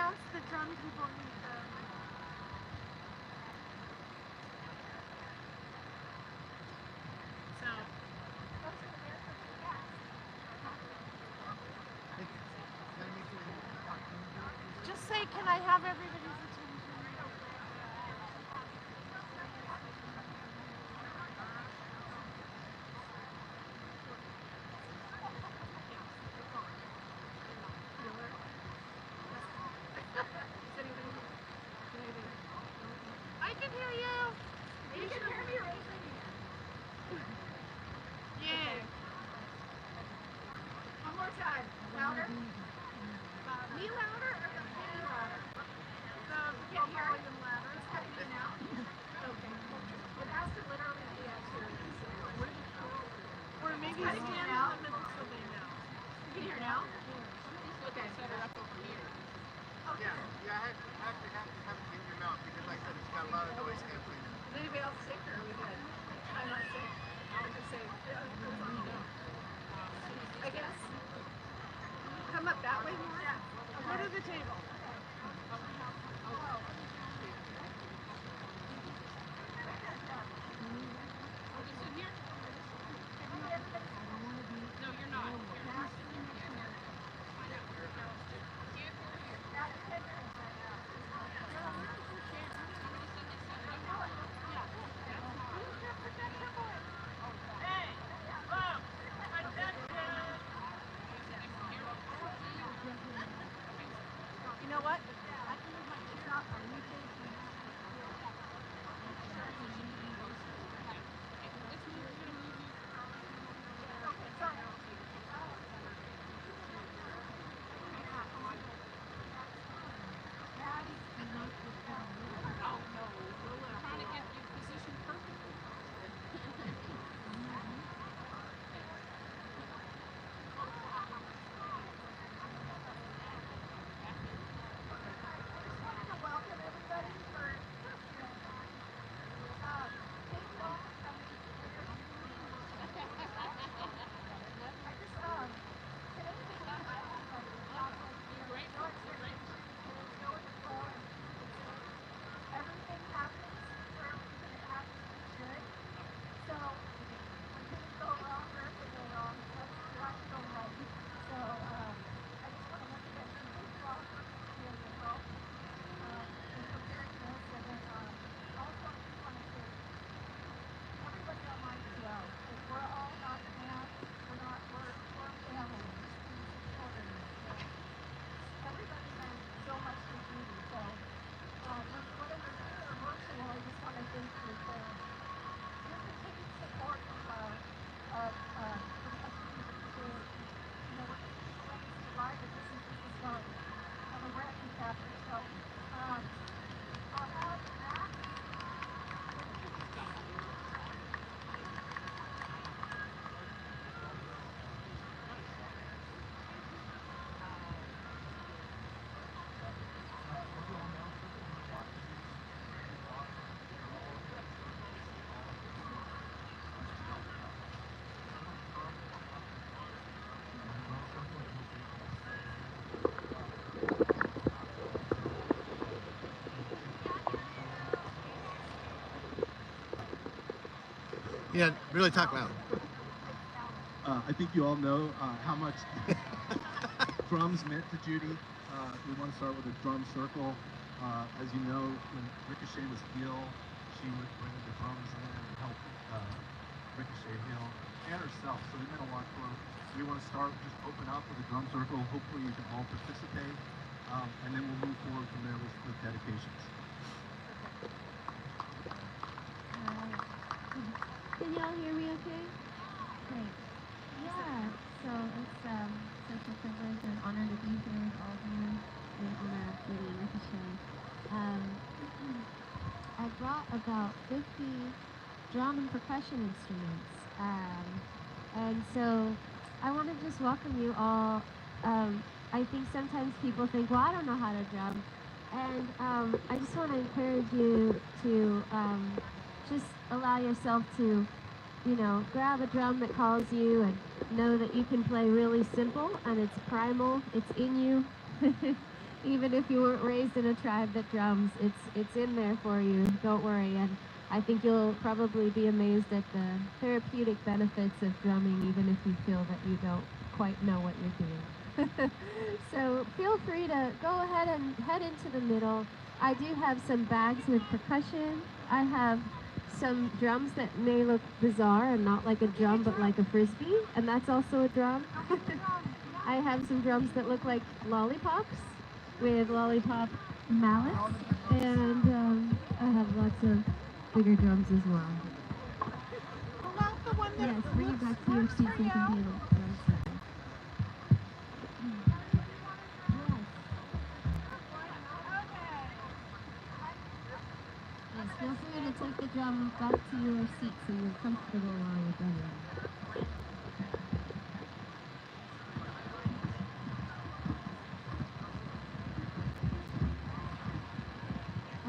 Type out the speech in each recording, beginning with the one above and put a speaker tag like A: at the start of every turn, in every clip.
A: Yes, the drum people need them. So. Just say, can I have everybody's attention? I can hear you. You can hear me raising your hand. Yay. One more time. Louder. Me louder or the fan louder? The volume louder. It's cutting in now. Okay. It has to literally be at your. Or maybe stand in the middle so they know. You can hear now? Okay. Set her up over here. Okay.
B: Yeah, I actually have to have it in your mouth because like I said, it's got a lot of noise canceling.
A: Is anybody else sick or are we good? I'm not sick. I'll just say, I guess. Come up that way more? Yeah. Go to the table. No, you're not. You know what? I can move my chair up on you. Trying to get you positioned perfectly. Welcome everybody for everything happens for a reason. It happens for good. So when things go wrong or if they go wrong, let's try to go right. So I just want to let you guys know thank you all for being involved in preparing this, and then also I just want to say everybody online as well. If we're all not fans, we're family. Everybody knows so much for Judy. So whether you're here or virtual, I just want to thank you for your continued support of Judy Ricochet. You know, we're just ways to live, but this is just the start of a brand new chapter. So I'll have Matt.
B: Yeah, really talk loud.
C: I think you all know how much drums meant to Judy. We want to start with a drum circle. As you know, when Ricochet was ill, she would bring the drums in and help Ricochet heal, and herself, so they meant a lot to her. So we want to start, just open up with a drum circle. Hopefully you can all participate, and then we'll move forward from there with dedications.
D: Can y'all hear me okay? Great. Yeah, so it's such a privilege and honor to be here with all of you in honor of Judy and Ricochet. I brought about 50 drum and percussion instruments. And so I want to just welcome you all. I think sometimes people think, well, I don't know how to drum. And I just want to encourage you to just allow yourself to, you know, grab a drum that calls you and know that you can play really simple and it's primal, it's in you. Even if you weren't raised in a tribe that drums, it's in there for you. Don't worry. And I think you'll probably be amazed at the therapeutic benefits of drumming, even if you feel that you don't quite know what you're doing. So feel free to go ahead and head into the middle. I do have some bags with percussion. I have some drums that may look bizarre and not like a drum but like a frisbee, and that's also a drum. I have some drums that look like lollipops with lollipop mallets, and I have lots of bigger drums as well. Yes, bring it back to your seat so you can be a little closer. Yes, feel free to take the drum back to your seat so you're comfortable while you're drumming.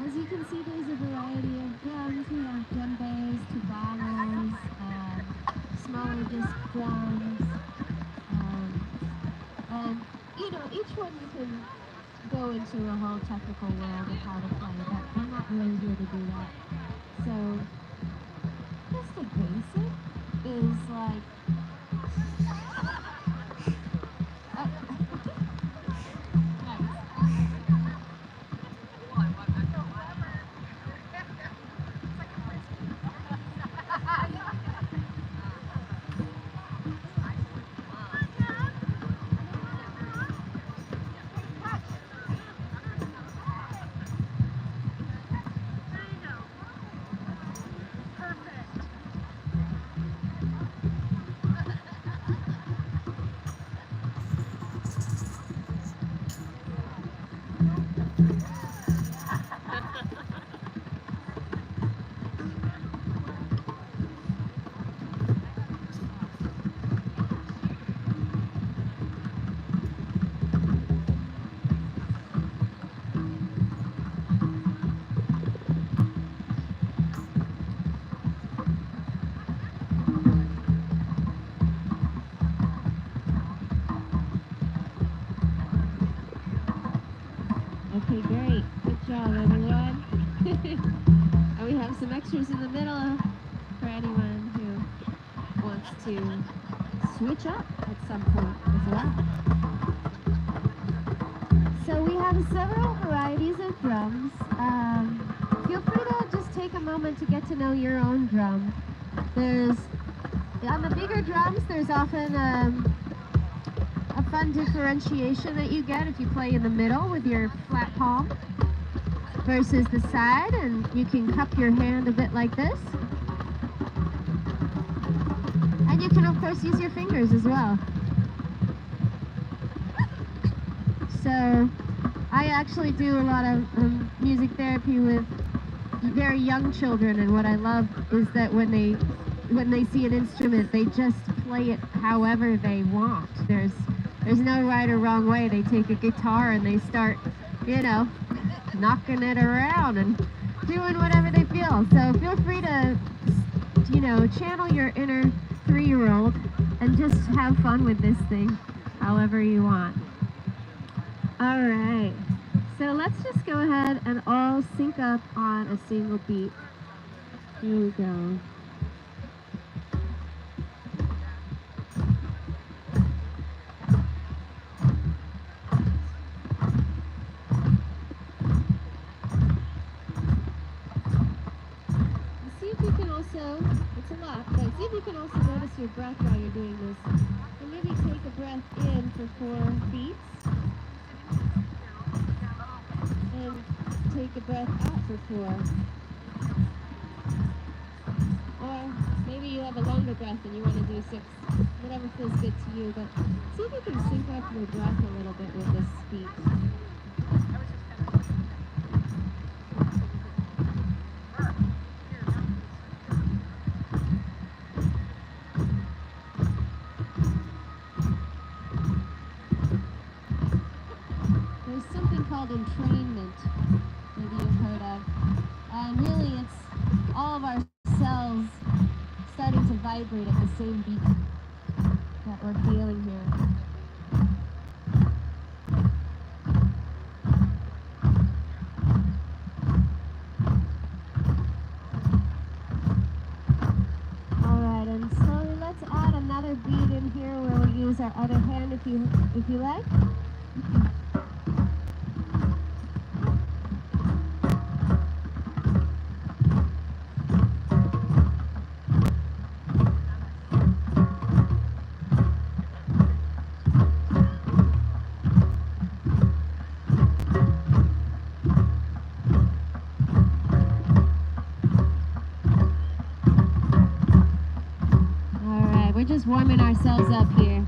D: As you can see, there's a variety of drums. We have djembes, tubalos, smaller disc drums, and each one you can go into a whole technical world of how to play, but I'm not really here to do that. So, just the basic is like, okay, great. Good job, everyone. And we have some extras in the middle for anyone who wants to switch up at some point as well. So we have several varieties of drums. Feel free to just take a moment to get to know your own drum. On the bigger drums, there's often a fun differentiation that you get if you play in the middle with your flat palm versus the side, and you can cup your hand a bit like this. And you can of course use your fingers as well. So I actually do a lot of music therapy with very young children, and what I love is that when they see an instrument, they just play it however they want. There's no right or wrong way. They take a guitar and they start, knocking it around and doing whatever they feel. So feel free to, channel your inner 3-year-old and just have fun with this thing however you want. All right. So let's just go ahead and all sync up on a single beat. Here we go. It's a lot, but see if you can also notice your breath while you're doing this. And maybe take a breath in for 4 beats. And take a breath out for 4. Or maybe you have a longer breath and you want to do 6. Whatever feels good to you, but see if you can sync up your breath a little bit with this beat. Entrainment, maybe you've heard of, and really it's all of our cells starting to vibrate at the same beat that we're feeling here. use our other hand if you like. We're just warming ourselves up here.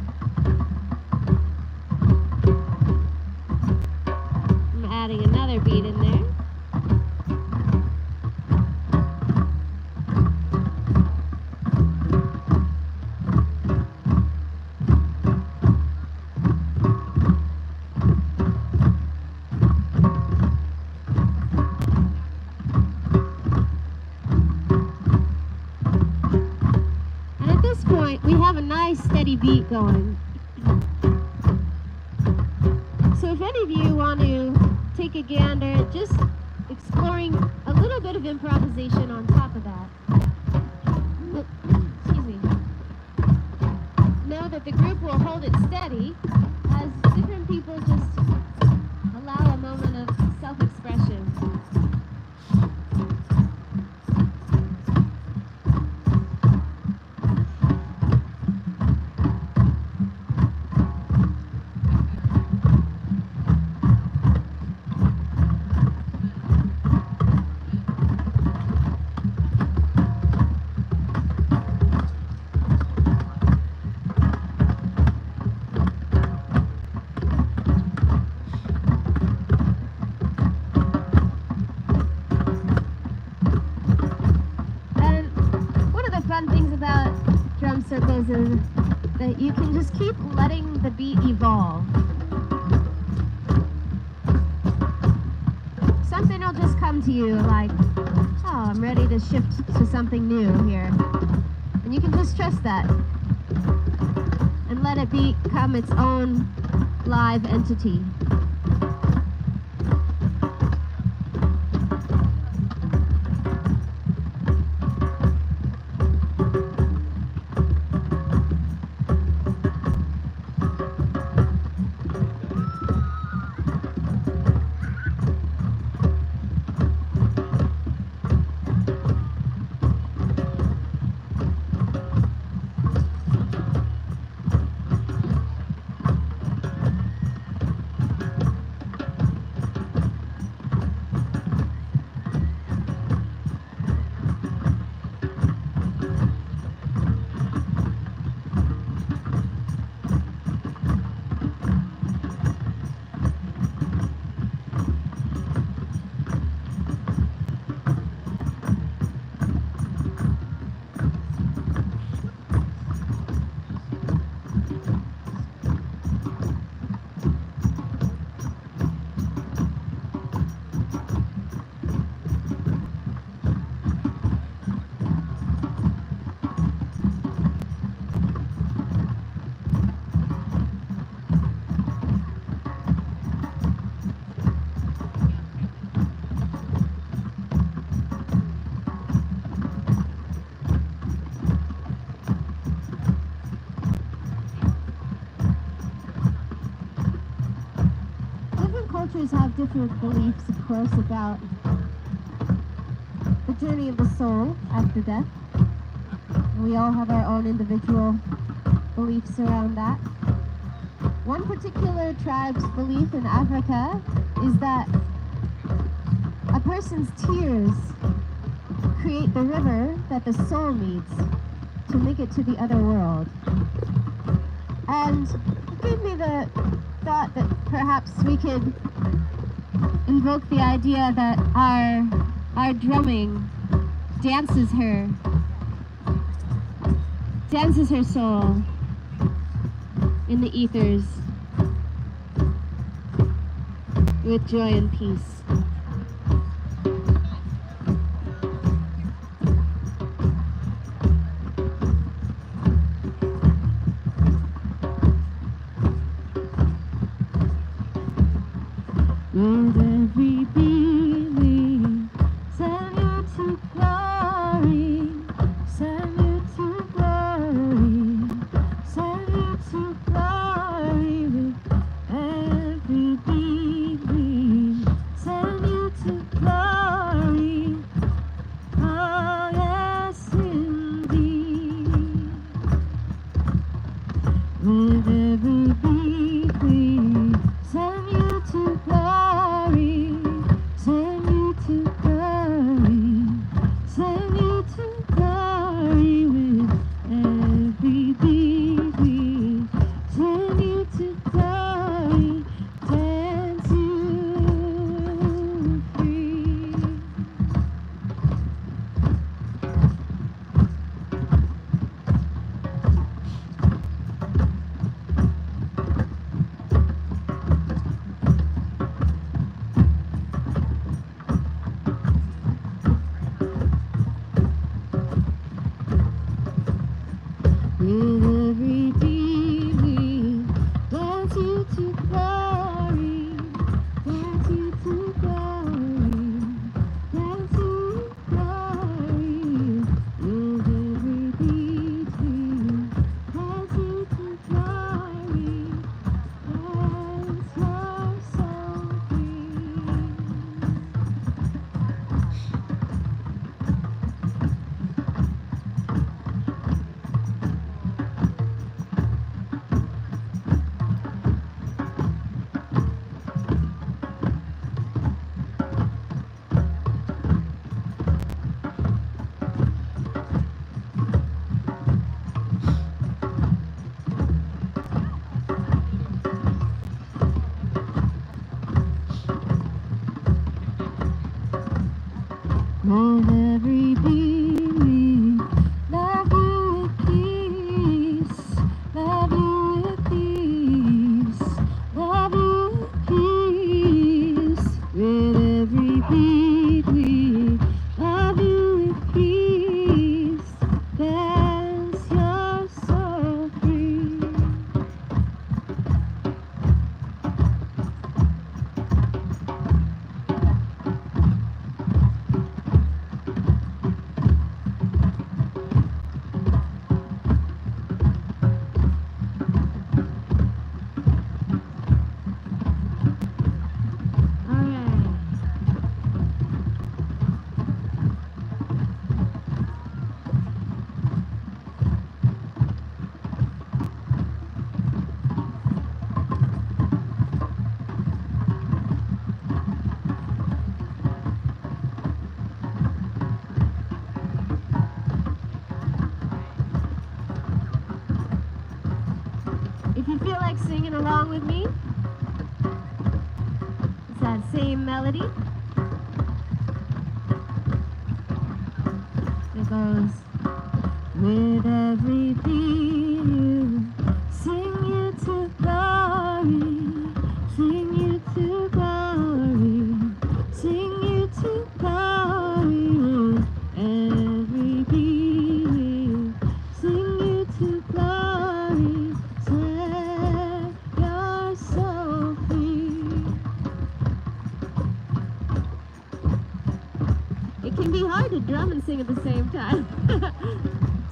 D: I'm adding another beat in there. We have a nice steady beat going. So if any of you want to take a gander at just exploring a little bit of improvisation on top of that, excuse me, know that the group will hold it steady as different people just allow a moment of self-expression. Circles is that you can just keep letting the beat evolve. Something will just come to you like, oh, I'm ready to shift to something new here. And you can just trust that and let it become its own live entity. Have different beliefs, of course, about the journey of the soul after death. And we all have our own individual beliefs around that. One particular tribe's belief in Africa is that a person's tears create the river that the soul needs to make it to the other world. And it gave me the thought that perhaps we could invoke the idea that our drumming dances her soul in the ethers with joy and peace. With every belief, send you to glory, send you to glory, send you to glory with every beat. We send you to glory. Oh, yes, indeed. With every beat, we send you to glory. Send you to glory. Send you to glory with every beat. We send you to glory. Dance you free. With every beat, we dance you to glory, dance you to glory, dance you to glory. With every beat, we dance you to glory, dance your soul free. With every beat, we love you with peace, love you with peace, love you with peace. With every beat, we love you with peace, dance your soul free. Alright. If you feel like singing along with me, it's that same melody. It goes, with every beat you sing you to glory, sing you to glory, sing you to glory. With every beat you sing you to glory, set your soul free. It can be hard to drum and sing at the same time.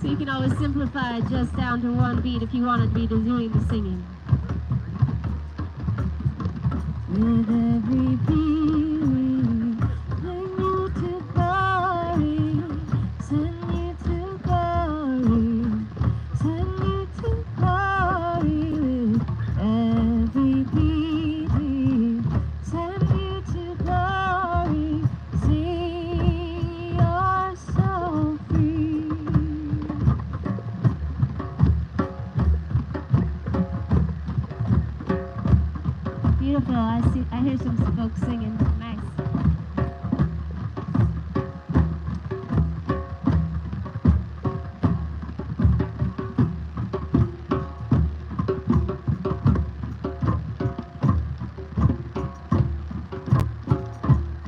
D: So you can always simplify it just down to one beat if you want to be doing the singing. With every beat, we sing you to glory, send you to glory, send you to glory. With every beat, we send you to glory, see your soul free. Beautiful. I hear some folks singing. Nice.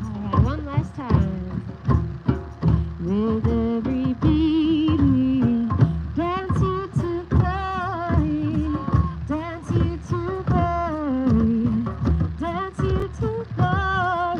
D: All right, one last time. With every beat, we dance you to glory, dance you to glory, dance you to glory.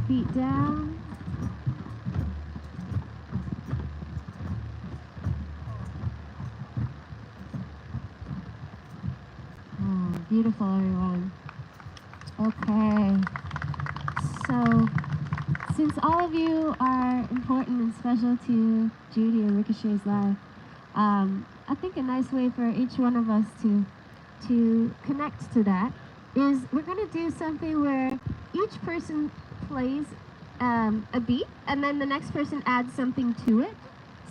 D: feet down. Oh, beautiful, everyone. Okay. So, since all of you are important and special to Judy and Ricochet's life, I think a nice way for each one of us to connect to that is we're going to do something where each person plays a beat, and then the next person adds something to it.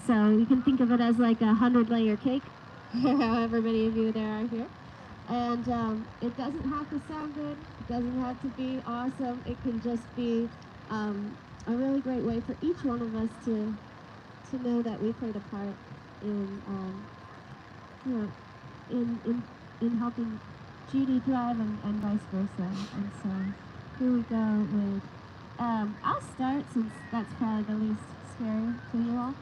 D: So you can think of it as like a 100-layer cake, however many of you there are here. And it doesn't have to sound good. It doesn't have to be awesome. It can just be a really great way for each one of us to know that we played a part in in helping Judy thrive and vice versa. And so here we go with I'll start since that's probably the least scary to you all.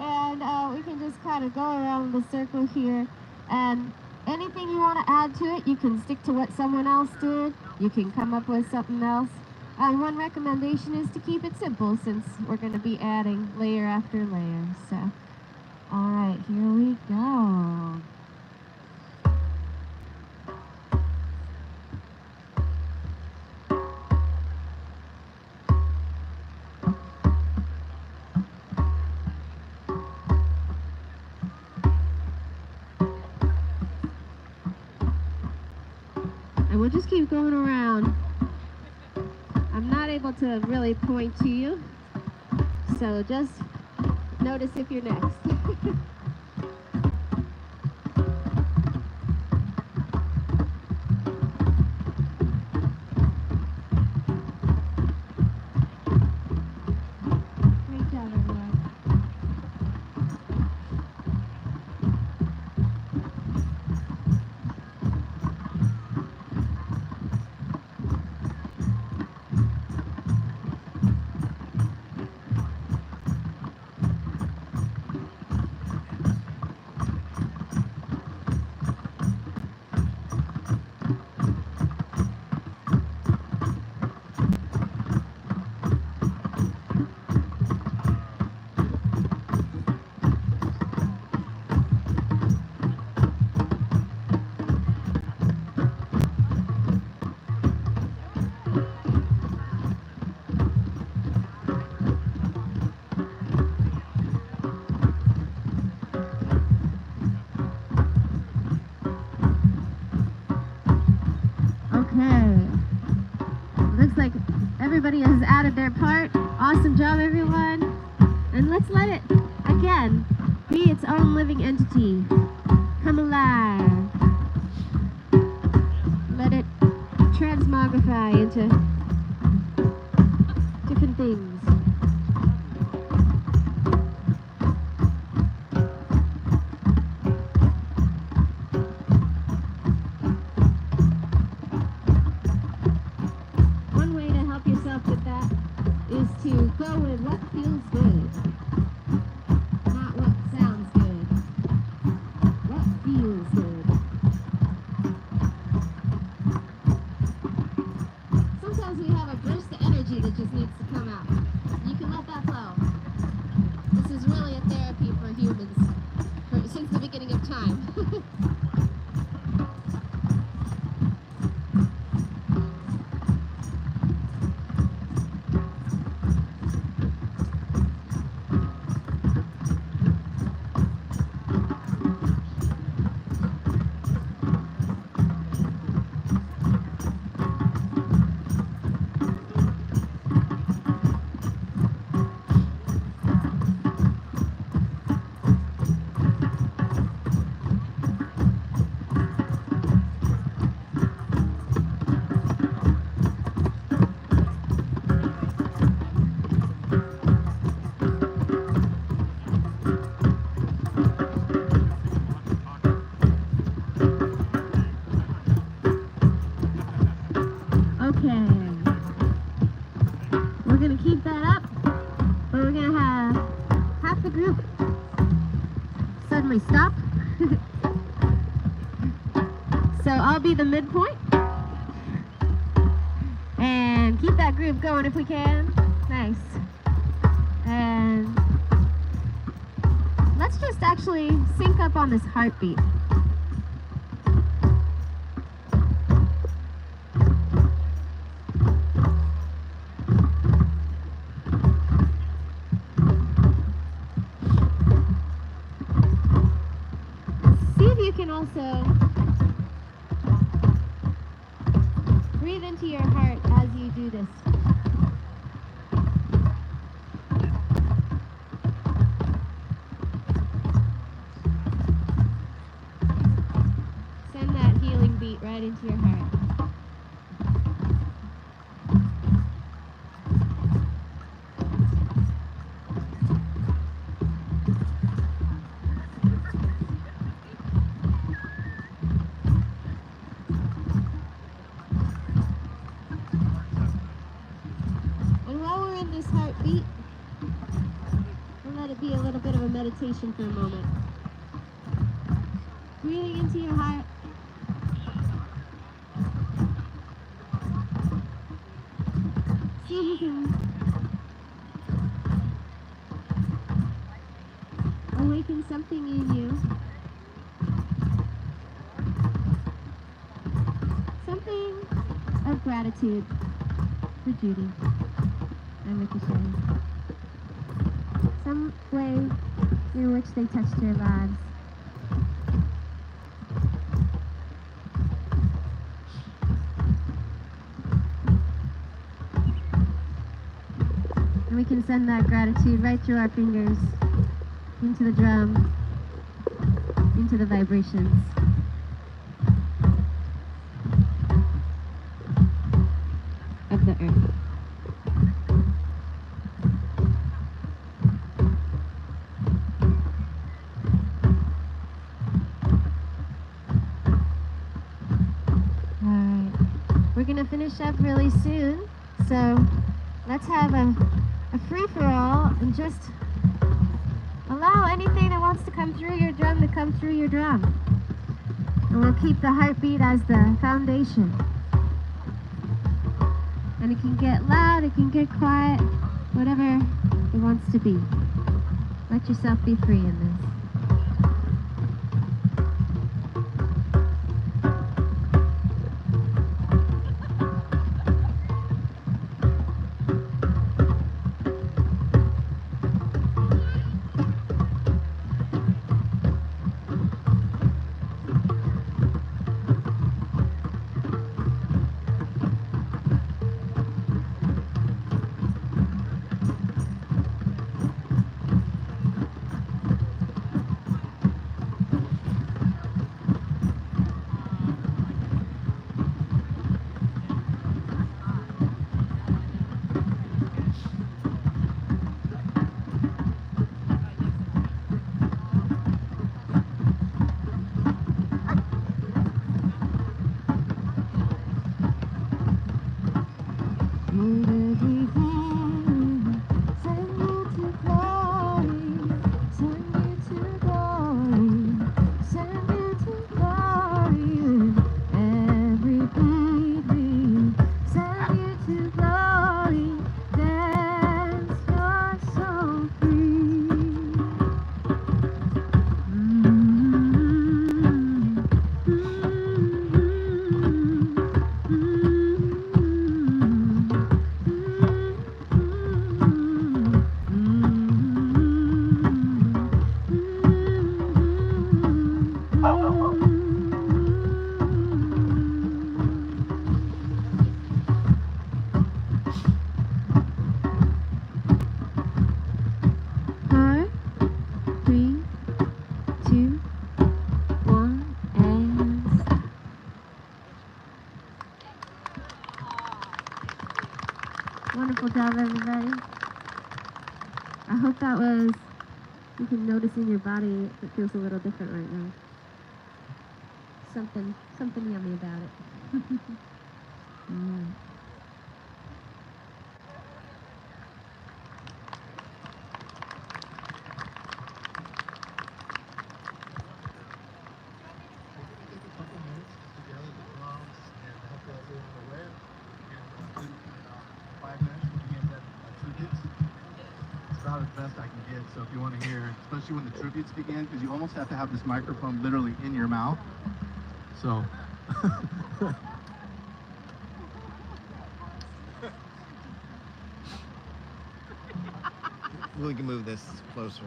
D: And we can just kind of go around the circle here, and anything you want to add to it, you can stick to what someone else did. You can come up with something else. And one recommendation is to keep it simple, since we're going to be adding layer after layer. So, all right, here we go. And we'll just keep going around. I'm not able to really point to you, so just notice if you're next. Great job, everyone. Okay. Looks like everybody has added their part. Awesome job, everyone. And let's let it, again, be its own living entity. Come alive. Let it transmogrify into different things. One way to help yourself with that is to go with what feels good, not what sounds good. What feels good. Sometimes we have a burst of energy that just needs to come out. You can let that flow. This is really a therapy for humans since the beginning of time. Okay. We're going to keep that up, but we're going to have half the group suddenly stop. So I'll be the midpoint. groove going if we can. Nice. And let's just actually sync up on this heartbeat. See if you can also breathe into your heart as you do this. Send that healing beat right into your heart. And while we're in this heartbeat, we'll let it be a little bit of a meditation for a moment. Breathing into your heart. See if you can awaken something in you. Something of gratitude for Judy and Ricochet. Some way in which they touched your lives. And we can send that gratitude right through our fingers, into the drum, into the vibrations. Of the earth. Alright, we're gonna finish up really soon, so let's have a free-for-all and just allow anything that wants to come through your drum to come through your drum. And we'll keep the heartbeat as the foundation. And it can get loud, it can get quiet, whatever it wants to be. Let yourself be free in this. Wonderful job, everybody. I hope that was, you can notice in your body it feels a little different right now. Something yummy about it. Mm.
C: about as best I can get. So if you want to hear, especially when the tributes begin, because you almost have to have this microphone literally in your mouth. So.
B: We can move this closer.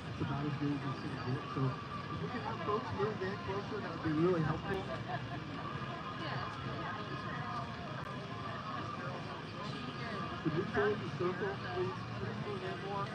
C: It's about as good as it's going to get. So if we can have folks move in closer, that would be really helpful. Could we close the circle, please? Please move in more.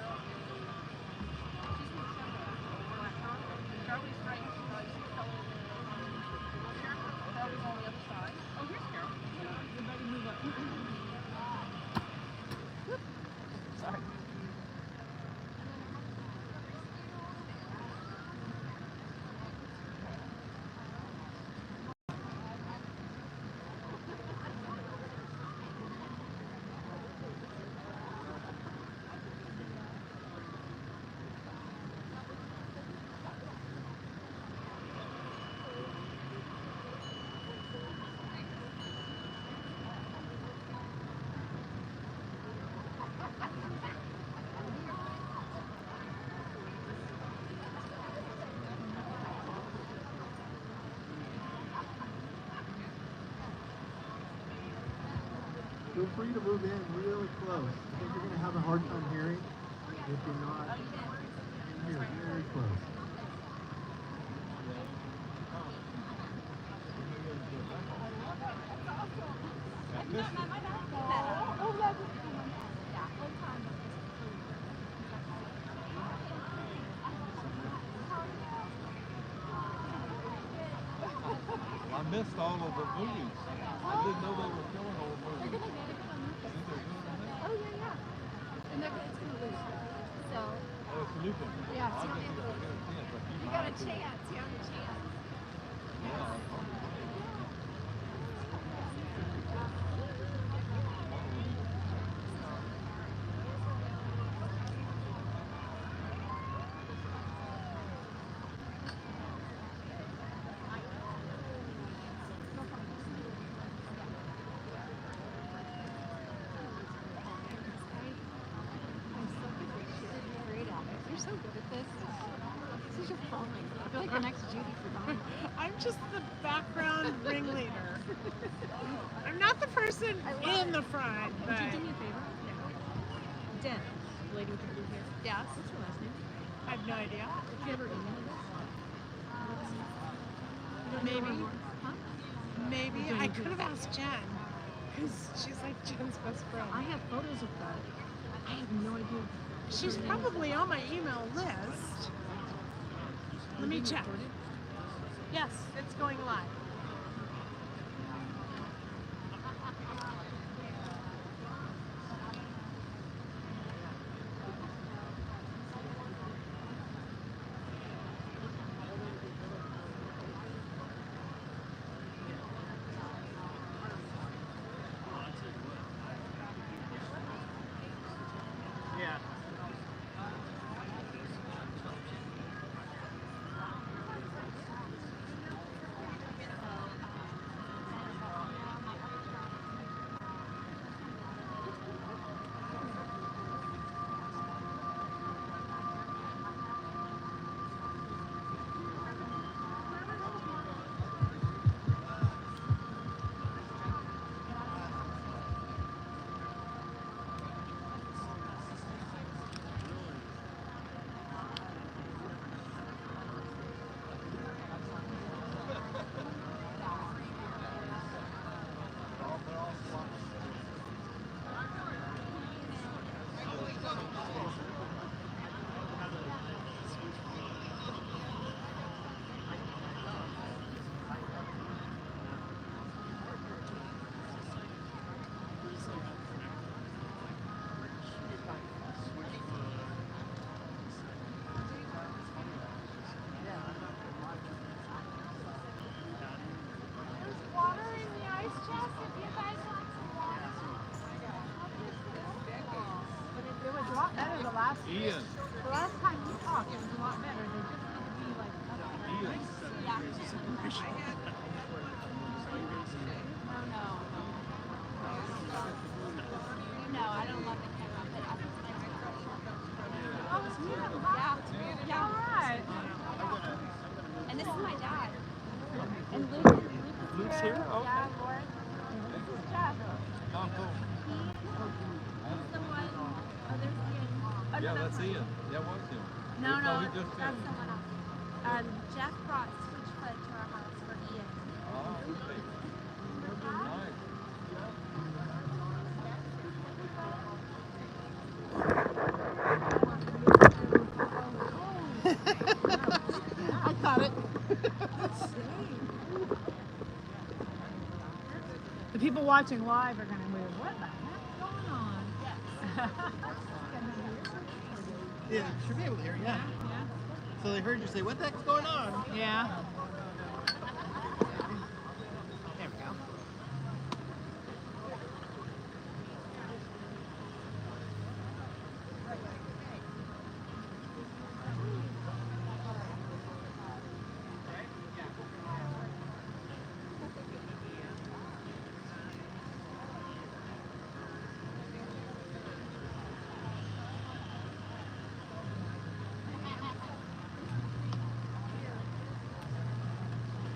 C: Feel free to move in really close. I think you're going to have a hard time hearing if you're not in here very close.
E: I missed all of the movies. I didn't know they were filming all the movies.
A: Oh, yeah, yeah. And it's going to lose. chance. You have a chance.
F: You're so good at this. This is your calling. I feel like the next Judy for Donna.
G: I'm just the background ringleader. I'm not the person in the front, but...
F: Would you do me a favor? Jen, the lady with the blue hair.
G: Yes?
F: What's her last name?
G: I have no idea.
F: Did you ever email this?
G: Maybe.
F: Huh?
G: Maybe. I could have asked Jen, because she's like Jen's best friend.
F: I have photos of her. I have no idea.
G: She's probably on my email list. Let me check. Yes, it's going live.
B: Yeah.
E: Ian.
A: The last time we talked, it was a lot better. They just need to be like
E: Ian.
A: No, I don't love the camera, but I think
F: Oh, it's beautiful.
A: yeah. All right.
F: And this is my dad.
A: And Luke
E: Luke's here? Okay.
A: Yeah, Lauren. This is Jeff.
E: Oh, cool.
A: He's the one. Oh, there's Ian. Oh,
E: Yeah,
A: no,
E: that's Ian. That was him.
A: No,
E: Oh, he
A: that's
E: just came.
A: someone else. Jeff brought Switchfoot to our house for Ian.
E: Oh, okay. Nice.
G: I caught it. The people watching live are going to move. What the heck's going on?
B: Yeah, they should be able to hear you. Yeah. So they heard you say, "What the heck's going on?"
G: Yeah.
B: There we go.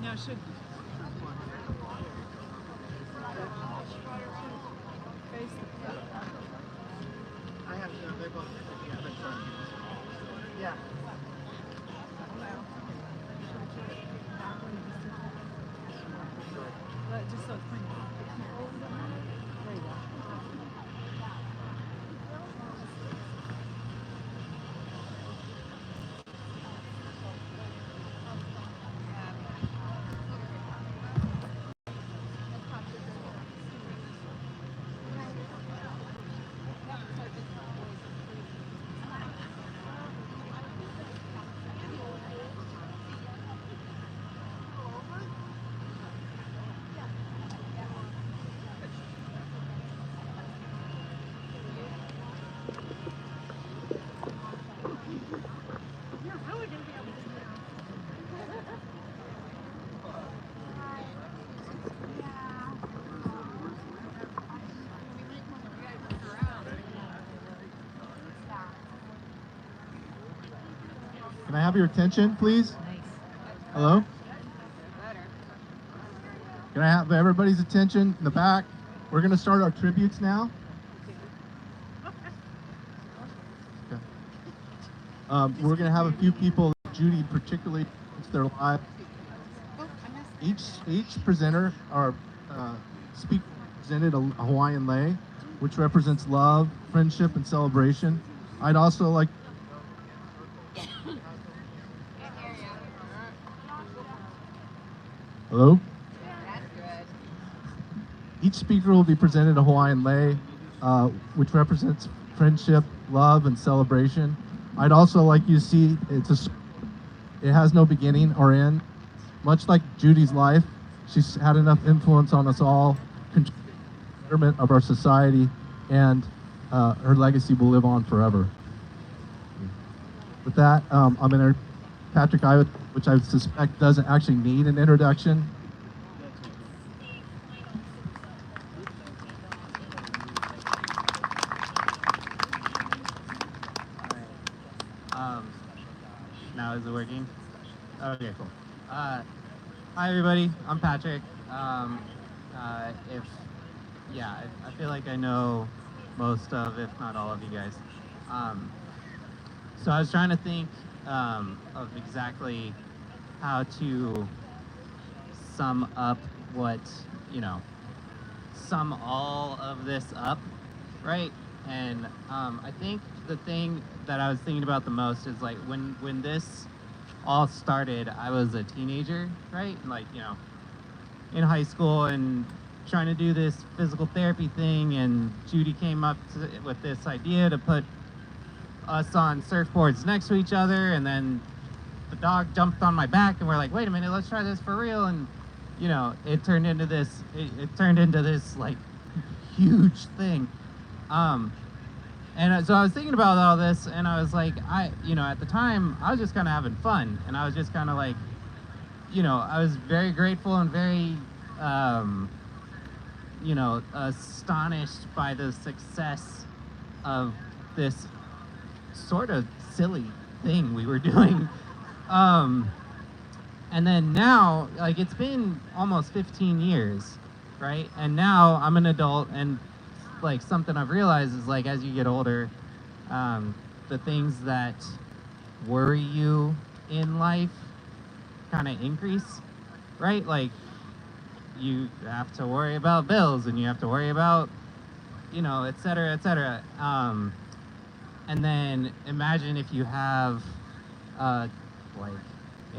G: No, it should. Face
B: I have they both. Yeah, that's right. Yeah.
G: just so it's clean. There you go.
C: Can I have your attention, please? Hello? Can I have everybody's attention in the back? We're going to start our tributes now. Okay. We're going to have a few people, Judy particularly, it's their live. Each presenter or speaker presented a Hawaiian lei, which represents love, friendship, and celebration. I'd also like. Hello? Each speaker will be presented a Hawaiian lei, which represents friendship, love, and celebration. I'd also like you to see it has no beginning or end. Much like Judy's life, she's had enough influence on us all, betterment of our society, and her legacy will live on forever. With that, I'm going to Patrick Iwat, which I suspect doesn't actually need an introduction.
H: Now is it working? Okay, cool. Hi everybody, I'm Patrick. I feel like I know most of, if not all of you guys. So I was trying to think of exactly how to sum up sum all of this up, right? And I think the thing that I was thinking about the most is like when this all started, I was a teenager, right? Like, in high school and trying to do this physical therapy thing, and Judy came up with this idea to put us on surfboards next to each other, and then the dog jumped on my back and we're like, wait a minute, let's try this for real. And it turned into this like huge thing. And so I was thinking about all this, and I was like, at the time, I was just kind of having fun, and I was just kind of like, I was very grateful and very, astonished by the success of this sort of silly thing we were doing. And then now, like, it's been almost 15 years, right? And now I'm an adult, and like something I've realized is like as you get older, the things that worry you in life kind of increase, right? Like you have to worry about bills, and you have to worry about, et cetera, et cetera. And then imagine if you have like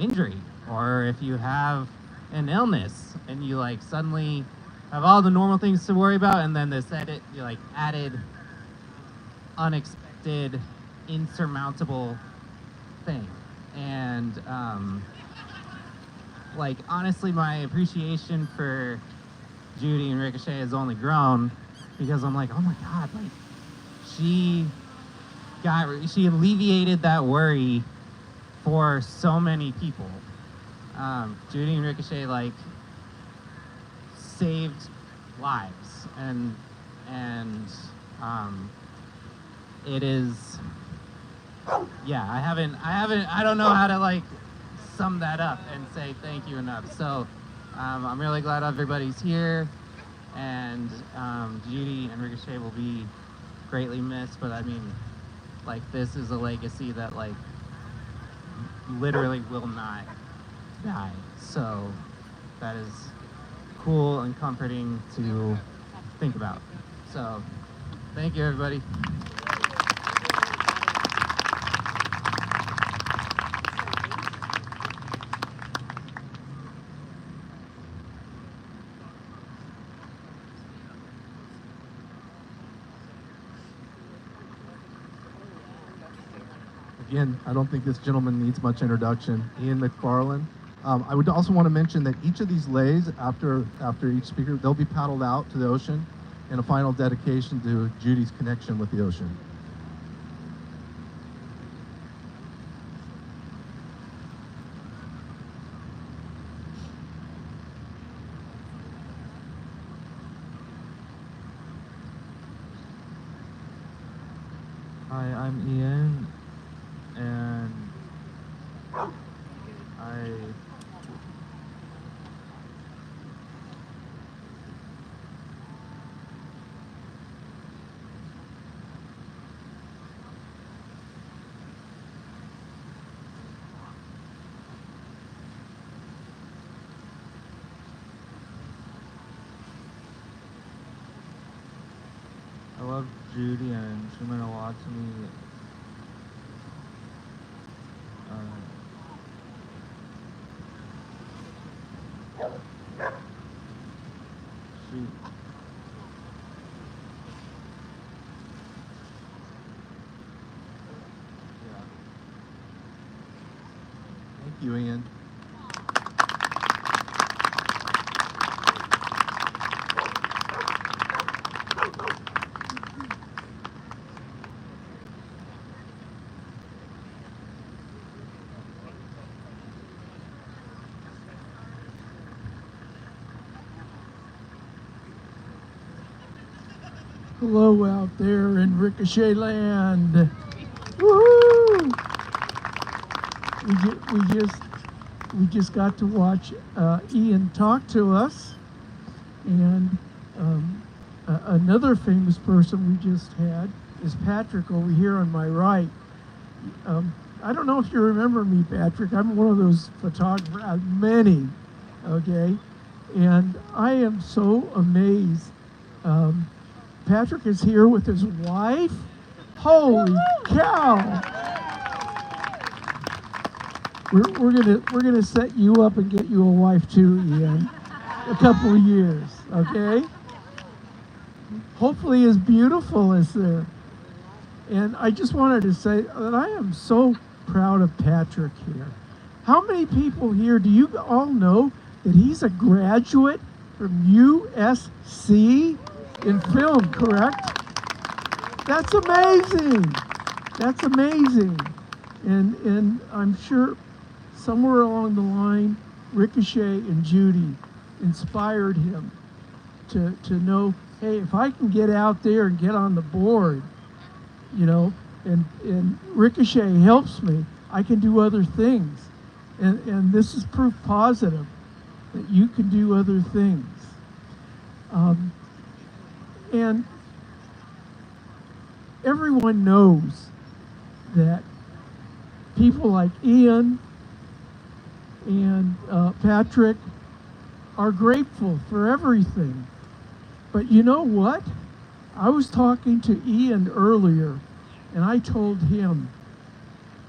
H: injury, or if you have an illness, and you like suddenly have all the normal things to worry about, and then this added unexpected insurmountable thing. And like honestly, my appreciation for Judy and Ricochet has only grown, because I'm like, oh my god, like she alleviated that worry for so many people. Judy and Ricochet like saved lives, and it is, I don't know how to like sum that up and say thank you enough. So I'm really glad everybody's here, and Judy and Ricochet will be greatly missed, but I mean, like, this is a legacy that like literally will not die. So that is cool and comforting to think about. So thank you, everybody.
C: Again, I don't think this gentleman needs much introduction. Ian McFarland. I would also want to mention that each of these leis, after each speaker, they'll be paddled out to the ocean in a final dedication to Judy's connection with the ocean.
H: Hi, I'm Ian, and
E: love Judy, and she meant a lot to me. She Yeah. Thank you, Ian.
I: Hello out there in Ricochet land. Woohoo! We just got to watch Ian talk to us, and another famous person we just had is Patrick over here on my right. I don't know if you remember me, Patrick. I'm one of those photographers, many, okay? And I am so amazed. Patrick is here with his wife. Holy cow! We're gonna set you up and get you a wife too, Ian. A couple of years, okay? Hopefully as beautiful as there. And I just wanted to say that I am so proud of Patrick here. How many people here do you all know that he's a graduate from USC in film, correct? That's amazing. That's amazing. And I'm sure somewhere along the line, Ricochet and Judy inspired him to know, hey, if I can get out there and get on the board, you know, and Ricochet helps me, I can do other things. And this is proof positive that you can do other things. And everyone knows that people like Ian and Patrick are grateful for everything. But you know what? I was talking to Ian earlier, and I told him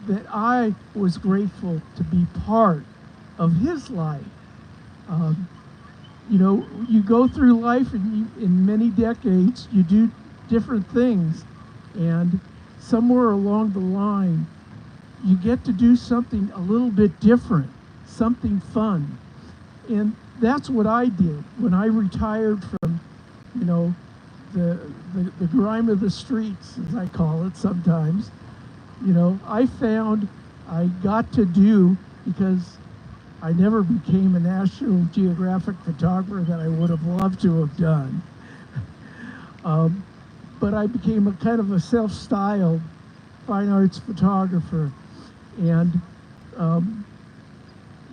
I: that I was grateful to be part of his life. You know, you go through life, and in many decades, you do different things, and somewhere along the line, you get to do something a little bit different, something fun. And that's what I did when I retired from, you know, the grime of the streets, as I call it sometimes. You know, I found I got to do, because I never became a National Geographic photographer that I would have loved to have done. But I became a kind of a self-styled fine arts photographer. And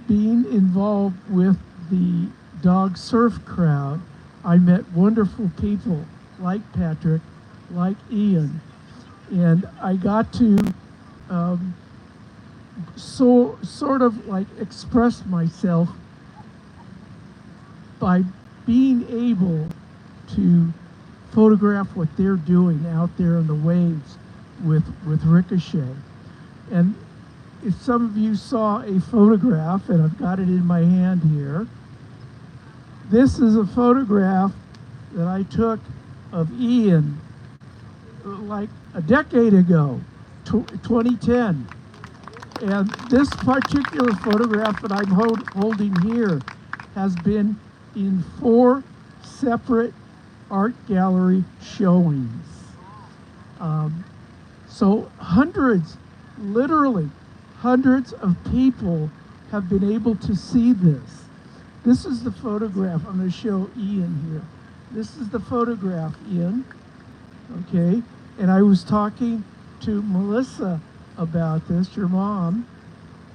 I: being involved with the dog surf crowd, I met wonderful people like Patrick, like Ian, and I got to sort of like express myself by being able to photograph what they're doing out there in the waves with Ricochet. And if some of you saw a photograph, and I've got it in my hand here, this is a photograph that I took of Ian like a decade ago, 2010. And this particular photograph that I'm holding here has been in 4 separate art gallery showings. So hundreds, literally hundreds of people have been able to see this. This is the photograph. I'm going to show Ian here. This is the photograph, Ian. Okay, and I was talking to Melissa about this, your mom,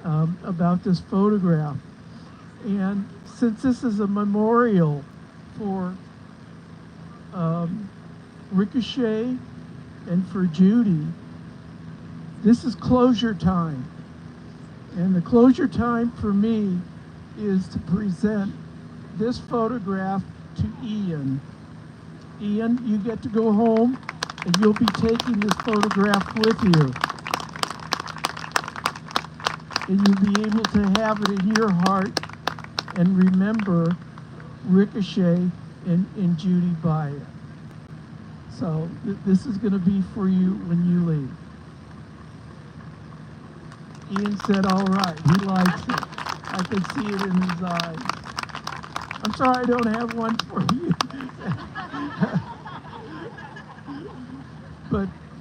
I: about this photograph. And since this is a memorial for Ricochet and for Judy, this is closure time. And the closure time for me is to present this photograph to Ian. Ian, you get to go home and you'll be taking this photograph with you. And you'll be able to have it in your heart and remember Ricochet and Judy by it. So this is going to be for you when you leave. Ian said, all right, he likes it. I can see it in his eyes. I'm sorry I don't have one for you.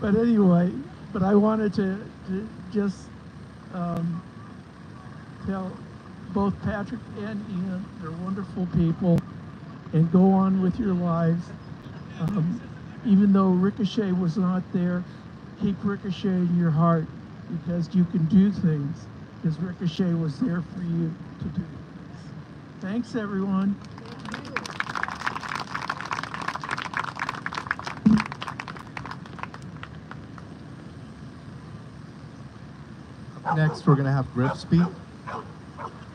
I: but anyway, but I wanted to just tell both Patrick and Ian, they're wonderful people, and go on with your lives. Even though Ricochet was not there, keep Ricochet in your heart, because you can do things, because Ricochet was there for you to do things. Thanks, everyone.
C: Next, we're going to have Griff speak.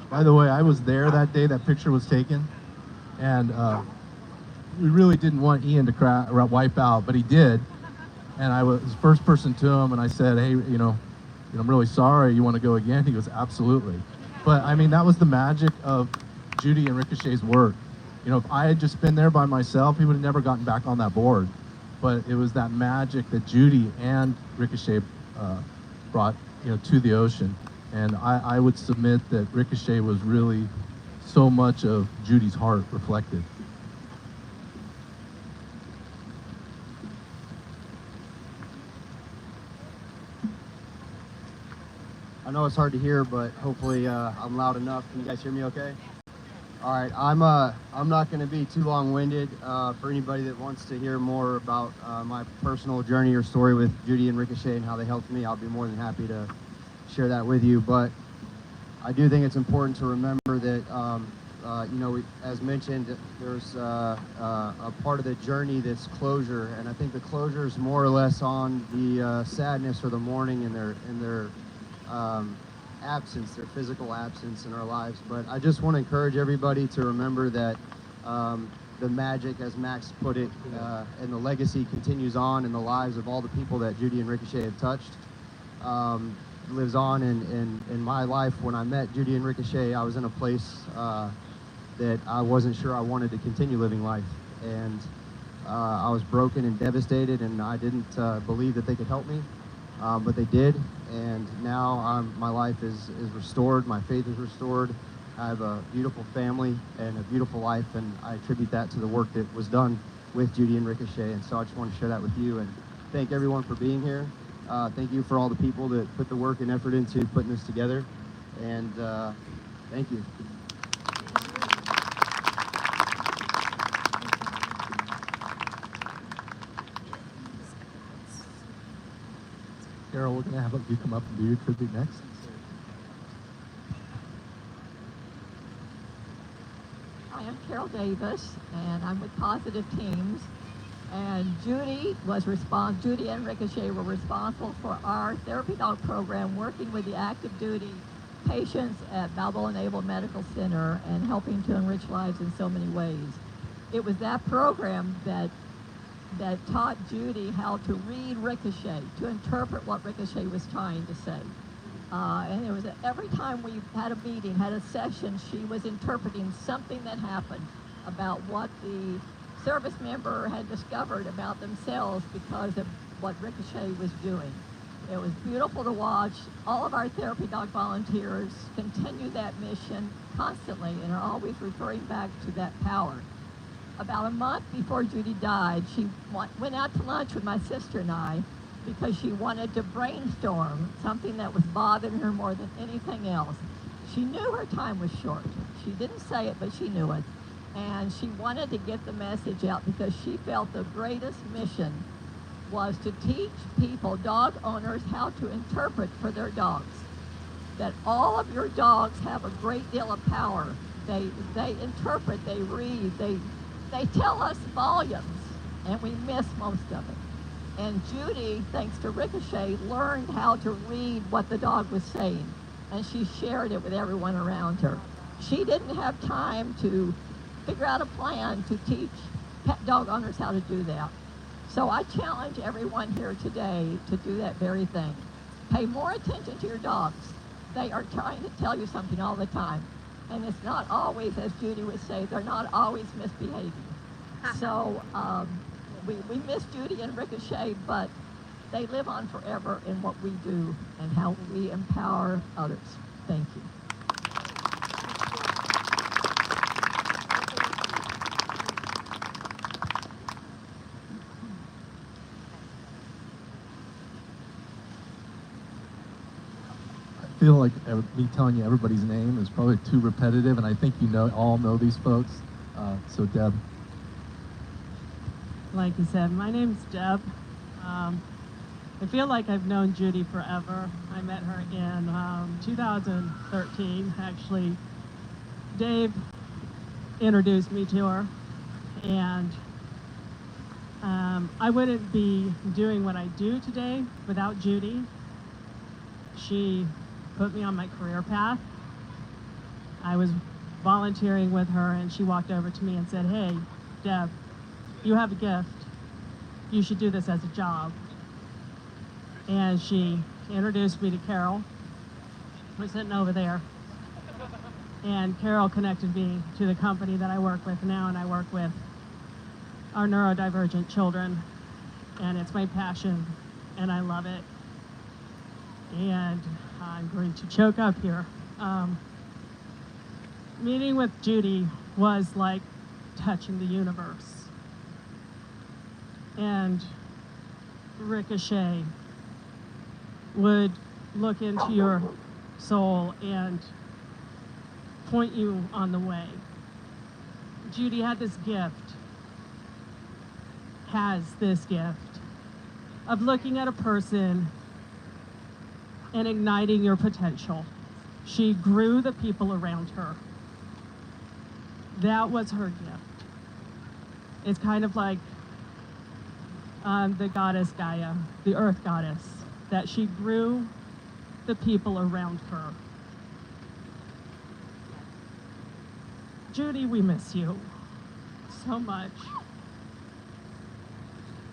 C: By the way, I was there that day that picture was taken, and we really didn't want Ian to wipe out, but he did. And I was the first person to him, and I said, hey, I'm really sorry, you want to go again? He goes, absolutely. But I mean, that was the magic of Judy and Ricochet's work. If I had just been there by myself, he would have never gotten back on that board. But it was that magic that Judy and Ricochet brought, to the ocean. And I would submit that Ricochet was really so much of Judy's heart reflected.
J: I know it's hard to hear, but hopefully I'm loud enough. Can you guys hear me okay? All right, I'm not going to be too long-winded. For anybody that wants to hear more about my personal journey or story with Judy and Ricochet and how they helped me, I'll be more than happy to share that with you. But I do think it's important to remember that, as mentioned, there's a part of the journey that's closure, and I think the closure is more or less on the sadness or the mourning in their absence, their physical absence in our lives. But I just want to encourage everybody to remember that the magic, as Max put it, and the legacy continues on in the lives of all the people that Judy and Ricochet have touched. Lives on in my life. When I met Judy and Ricochet, I was in a place that I wasn't sure I wanted to continue living life, and I was broken and devastated, and I didn't believe that they could help me, but they did. And now my life is restored, my faith is restored. I have a beautiful family and a beautiful life, and I attribute that to the work that was done with Judy and Ricochet. And so I just want to share that with you and thank everyone for being here. Thank you for all the people that put the work and effort into putting this together. And thank you.
C: Carol, we're going to have you come up and do your tribute next.
K: Hi, I'm Carol Davis, and I'm with Positive Teams. And Judy and Ricochet were responsible for our therapy dog program, working with the active duty patients at Balboa Naval Medical Center and helping to enrich lives in so many ways. It was that program that taught Judy how to read Ricochet, to interpret what Ricochet was trying to say. And it was every time we had a meeting, had a session, she was interpreting something that happened about what the service member had discovered about themselves because of what Ricochet was doing. It was beautiful to watch. All of our therapy dog volunteers continue that mission constantly and are always referring back to that power. About a month before Judy died, she went out to lunch with my sister and I because she wanted to brainstorm something that was bothering her more than anything else. She knew her time was short. She didn't say it, but she knew it. And she wanted to get the message out because she felt the greatest mission was to teach people, dog owners, how to interpret for their dogs. That all of your dogs have a great deal of power. They interpret, they read, they tell us volumes, and we miss most of it. And Judy, thanks to Ricochet, learned how to read what the dog was saying, and she shared it with everyone around her. She didn't have time to figure out a plan to teach pet dog owners how to do that. So I challenge everyone here today to do that very thing. Pay more attention to your dogs. They are trying to tell you something all the time. And it's not always, as Judy would say, they're not always misbehaving. So we miss Judy and Ricochet, but they live on forever in what we do and how we empower others. Thank you.
C: I feel like me telling you everybody's name is probably too repetitive, and I think you all know these folks. So Deb.
G: Like you said, my name's Deb. I feel like I've known Judy forever. I met her in 2013. Actually, Dave introduced me to her, and I wouldn't be doing what I do today without Judy. She put me on my career path. I was volunteering with her, and she walked over to me and said, "Hey, Deb, you have a gift. You should do this as a job." And she introduced me to Carol. We're sitting over there. And Carol connected me to the company that I work with now, and I work with our neurodivergent children. And it's my passion, and I love it. And I'm going to choke up here. Meeting with Judy was like touching the universe. And Ricochet would look into your soul and point you on the way. Judy had this gift, has this gift of looking at a person and igniting your potential. She grew the people around her. That was her gift. It's kind of like the goddess Gaia, the earth goddess, that she grew the people around her. Judy, we miss you so much.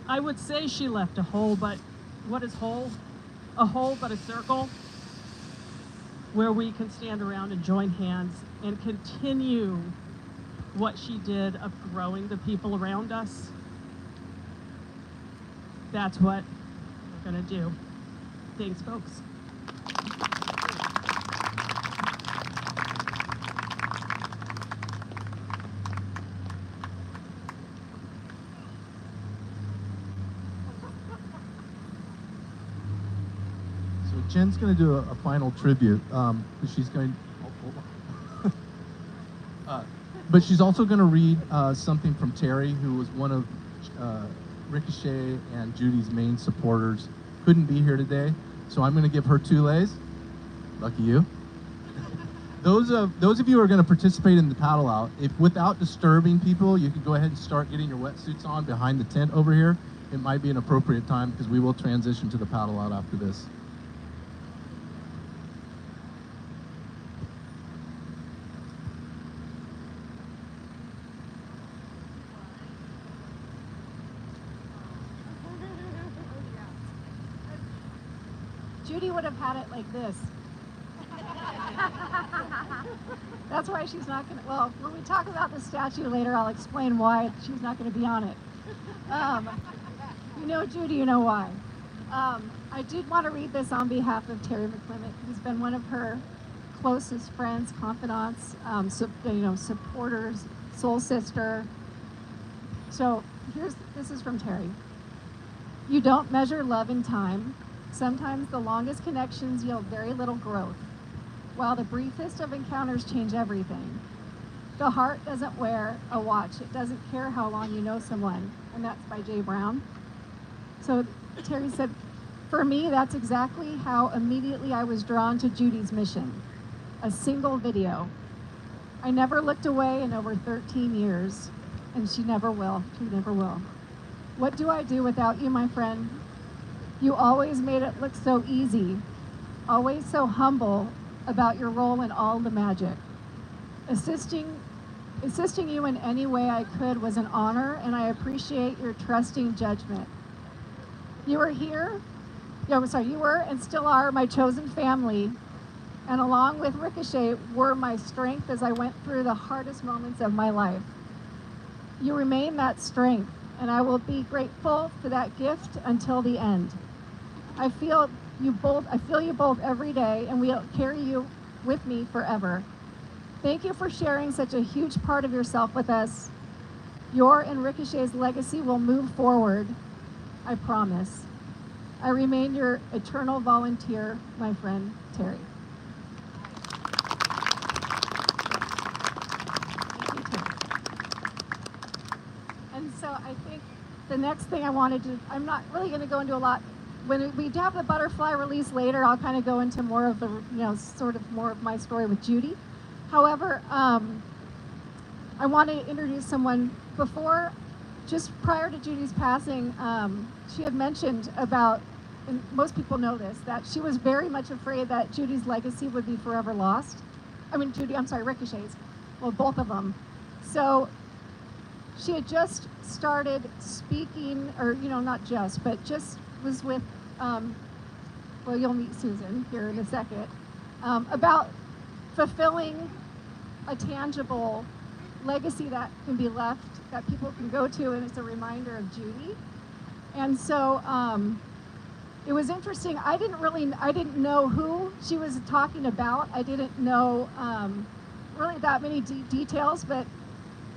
G: I would say she left a hole, but what is hole? A hole but a circle where we can stand around and join hands and continue what she did of growing the people around us. That's what we're gonna do. Thanks, folks.
C: Jen's going to do a final tribute. She's going, but she's also going to read something from Terry, who was one of Ricochet and Judy's main supporters. Couldn't be here today, so I'm going to give her 2 lays. Lucky you. Those of you who are going to participate in the paddle out, if without disturbing people, you can go ahead and start getting your wetsuits on behind the tent over here. It might be an appropriate time because we will transition to the paddle out after this.
F: Judy would have had it like this. That's why she's not going to, well, when we talk about the statue later, I'll explain why she's not going to be on it. You know Judy, you know why. I did want to read this on behalf of Terry McClement, who's been one of her closest friends, confidants, supporters, soul sister. So this is from Terry. You don't measure love in time. Sometimes the longest connections yield very little growth, while the briefest of encounters change everything. The heart doesn't wear a watch. It doesn't care how long you know someone. And that's by Jay Brown. So Terry said, for me, that's exactly how immediately I was drawn to Judy's mission. A single video. I never looked away in over 13 years, and she never will. She never will. What do I do without you, my friend? You always made it look so easy, always so humble about your role in all the magic. Assisting Assisting you in any way I could was an honor, and I appreciate your trusting judgment. You were here, you were and still are my chosen family, and along with Ricochet were my strength as I went through the hardest moments of my life. You remain that strength, and I will be grateful for that gift until the end. I feel you both every day, and we'll carry you with me forever. Thank you for sharing such a huge part of yourself with us. Your and Ricochet's legacy will move forward, I promise. I remain your eternal volunteer, my friend, Terry. Thank you, Terry. And so I think the next thing I wanted to, I'm not really going to go into a lot. When we have the butterfly release later, I'll kind of go into more of the, sort of more of my story with Judy. However, I want to introduce someone before, just prior to Judy's passing. She had mentioned about, and most people know this, that she was very much afraid that Judy's legacy would be forever lost. Ricochet's, well, both of them. So she had just started speaking, or, not just, but just was with, well, you'll meet Susan here in a second, about fulfilling a tangible legacy that can be left, that people can go to, and it's a reminder of Judy. And so it was interesting. I didn't know who she was talking about. I didn't know really that many details, but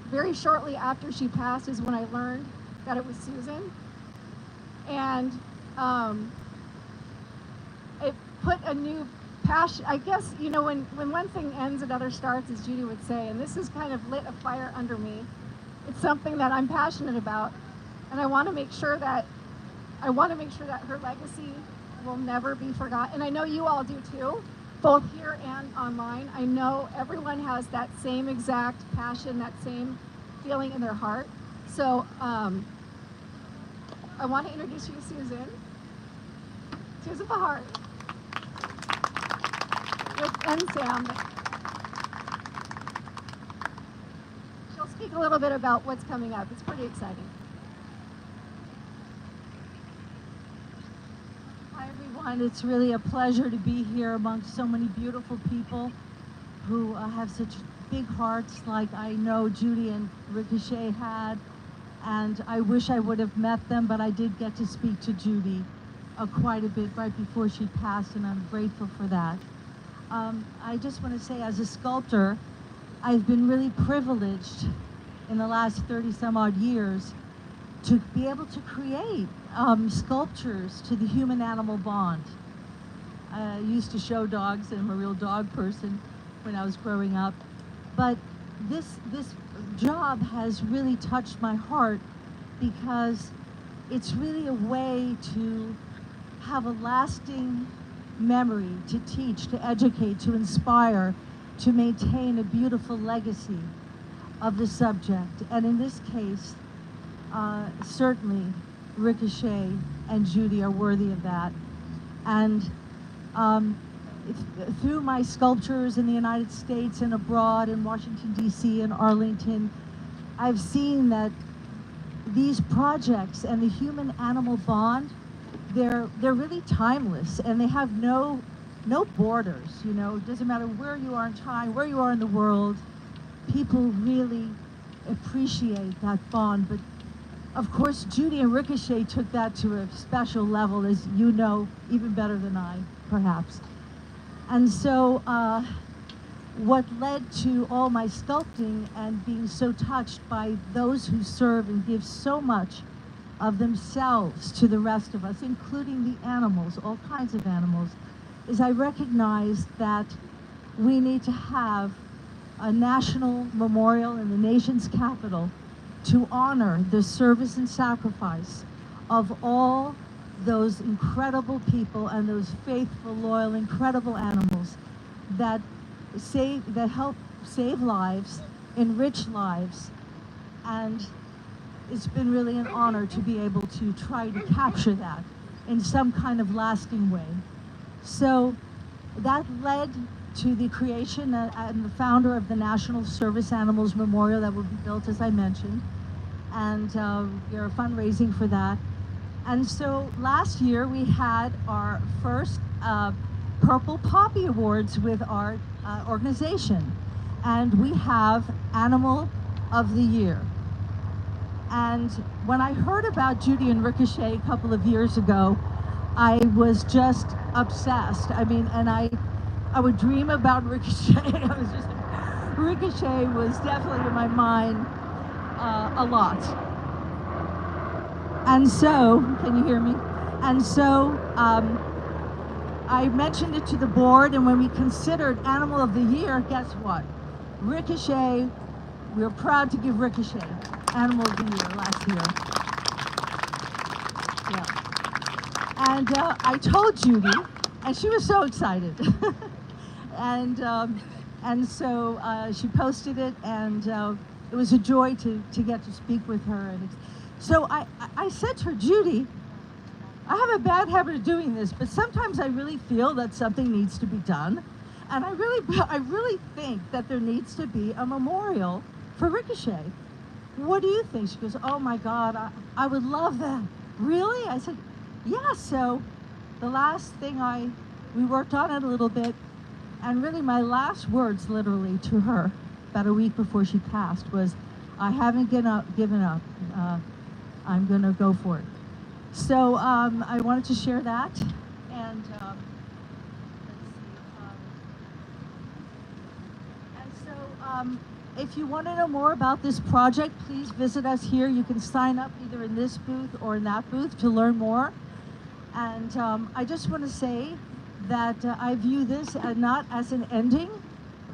F: very shortly after she passed is when I learned that it was Susan. And it put a new passion, I guess, when one thing ends, another starts, as Judy would say, and this has kind of lit a fire under me. It's something that I'm passionate about, and I want to make sure that her legacy will never be forgotten. And I know you all do too, both here and online. I know everyone has that same exact passion, that same feeling in their heart. So I want to introduce you to Susan Pahari. And Sam. She'll speak a little bit about what's coming up. It's pretty exciting.
L: Hi, everyone. It's really a pleasure to be here amongst so many beautiful people who have such big hearts like I know Judy and Ricochet had. And I wish I would have met them, but I did get to speak to Judy quite a bit right before she passed, and I'm grateful for that. I just want to say, as a sculptor, I've been really privileged in the last 30 some odd years to be able to create sculptures to the human-animal bond. I used to show dogs, and I'm a real dog person when I was growing up, but this job has really touched my heart because it's really a way to have a lasting memory, to teach, to educate, to inspire, to maintain a beautiful legacy of the subject. And in this case, certainly Ricochet and Judy are worthy of that. And through my sculptures in the United States and abroad in Washington, D.C. and Arlington, I've seen that these projects and the human-animal bond, they're really timeless, and they have no borders. It doesn't matter where you are in time, where you are in the world. People really appreciate that bond. But of course, Judy and Ricochet took that to a special level, as you know, even better than I, perhaps. And so what led to all my sculpting and being so touched by those who serve and give so much of themselves to the rest of us, including the animals, all kinds of animals, is I recognized that we need to have a national memorial in the nation's capital to honor the service and sacrifice of all those incredible people and those faithful, loyal, incredible animals that help save lives, enrich lives, and it's been really an honor to be able to try to capture that in some kind of lasting way. So that led to the creation and the founder of the National Service Animals Memorial that will be built, as I mentioned, and we're fundraising for that. And so last year we had our first Purple Poppy Awards with our organization, and we have Animal of the Year. And when I heard about Judy and Ricochet a couple of years ago, I was just obsessed. I mean, and I would dream about Ricochet. Ricochet was definitely in my mind a lot. And so, can you hear me? And so, I mentioned it to the board, and when we considered Animal of the Year, guess what? Ricochet, we were proud to give Ricochet Animal of the Year last year. Yeah. And I told Judy, and she was so excited. And so she posted it, and it was a joy to get to speak with her. And so I said to her, Judy, I have a bad habit of doing this, but sometimes I really feel that something needs to be done. And I really think that there needs to be a memorial for Ricochet. What do you think? She goes, oh my God, I would love that. Really? I said, yeah. So the last thing we worked on it a little bit, and really my last words literally to her about a week before she passed was, I haven't given up. I'm gonna go for it. So I wanted to share that, and let's see. And so if you want to know more about this project, please visit us here. You can sign up either in this booth or in that booth to learn more. And I just want to say that I view this not as an ending,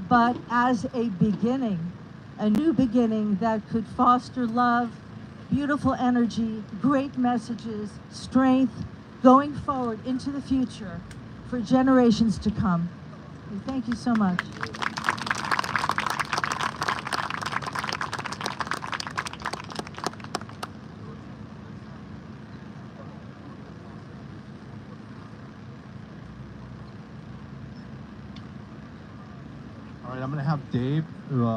L: but as a beginning, a new beginning that could foster love, beautiful energy, great messages, strength, going forward into the future for generations to come. Thank you so much.
C: All right, I'm going to have Dave, who,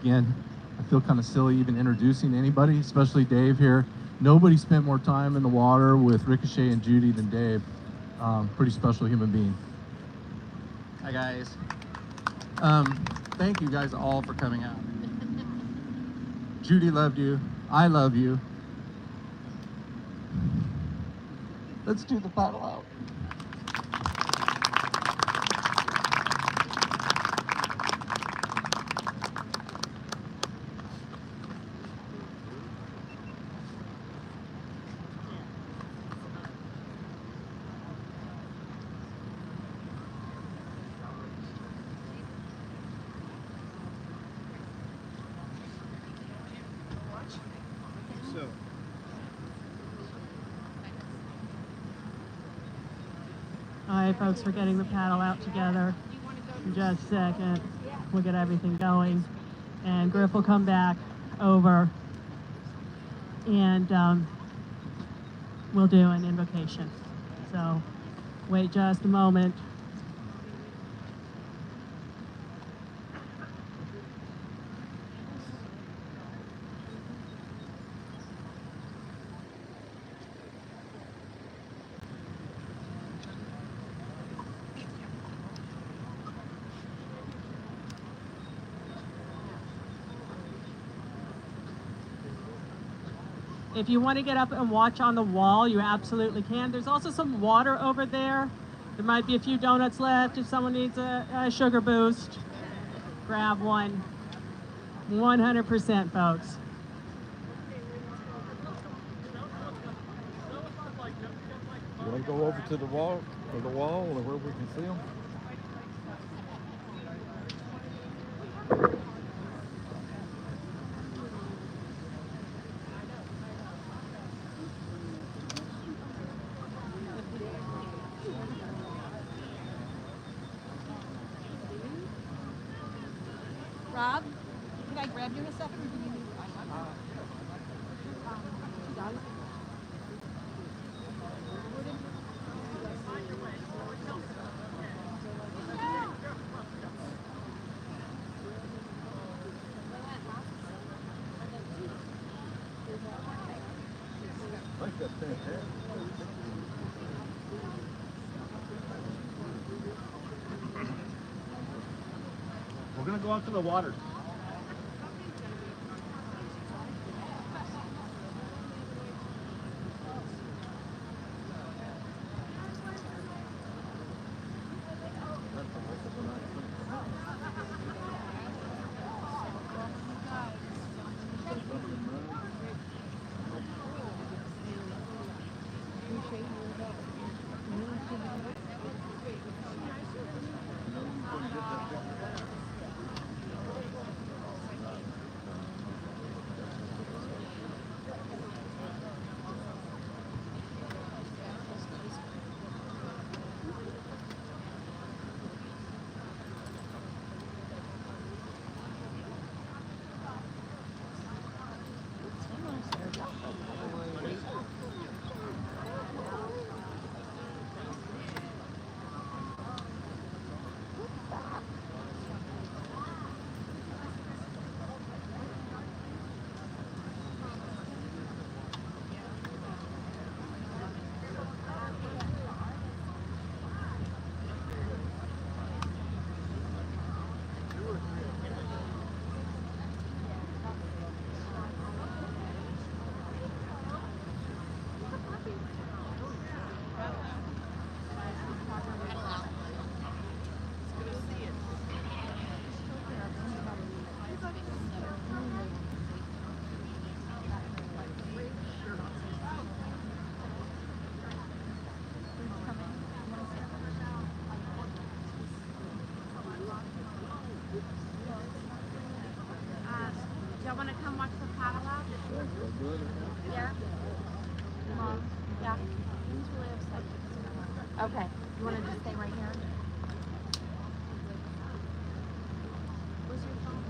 C: again, I feel kind of silly even introducing anybody, especially Dave here. Nobody spent more time in the water with Ricochet and Judy than Dave. Pretty special human being.
H: Hi guys. Thank you guys all for coming out. Judy loved you. I love you. Let's do the paddle out.
G: All right, folks, we're getting the paddle out together. In just a second, we'll get everything going. And Griff will come back over and we'll do an invocation. So wait just a moment. If you want to get up and watch on the wall, you absolutely can. There's also some water over there. There might be a few donuts left if someone needs a sugar boost. Grab one. 100%, folks.
E: You want to go over to the wall or where we can see them?
F: Rob, can I grab you in a second? Or do you need
C: We're gonna go out to the water.
A: Y'all want to come watch the paddle out? Yeah? Yeah. He's really upset. Okay. You want to just stay right here? Where's your phone?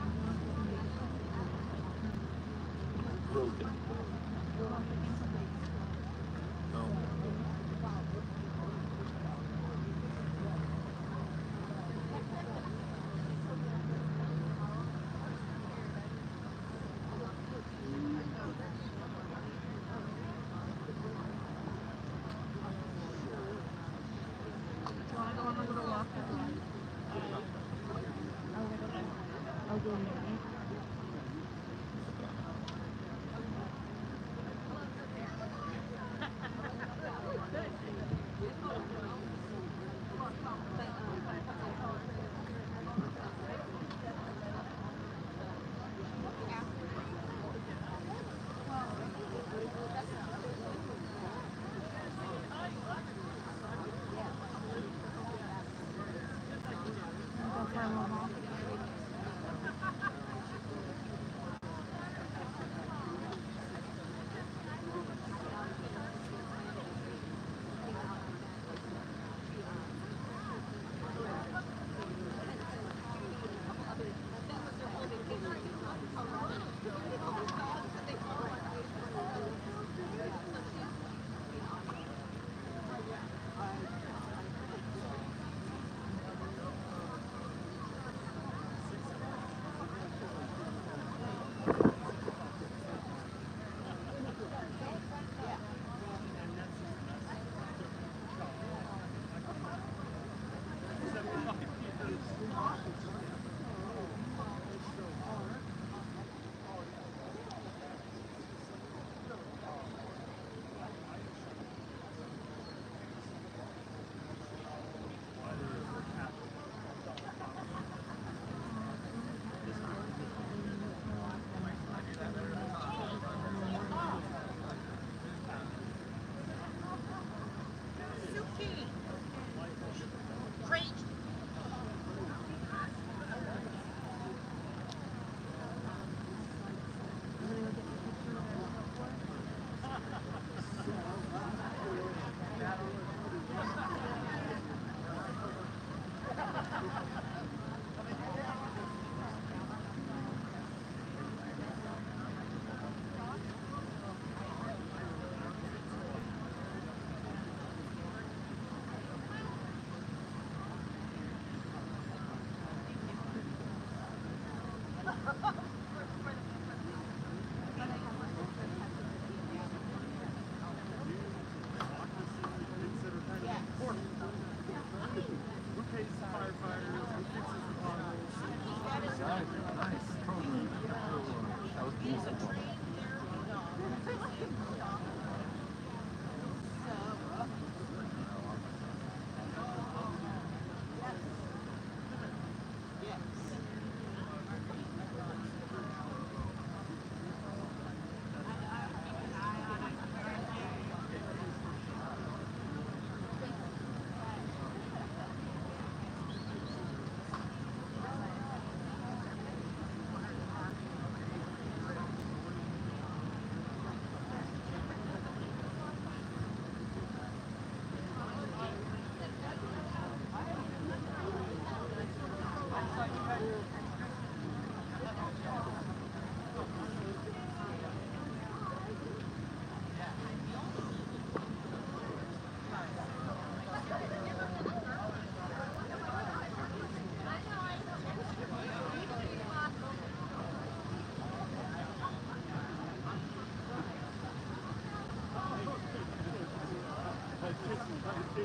B: Oh,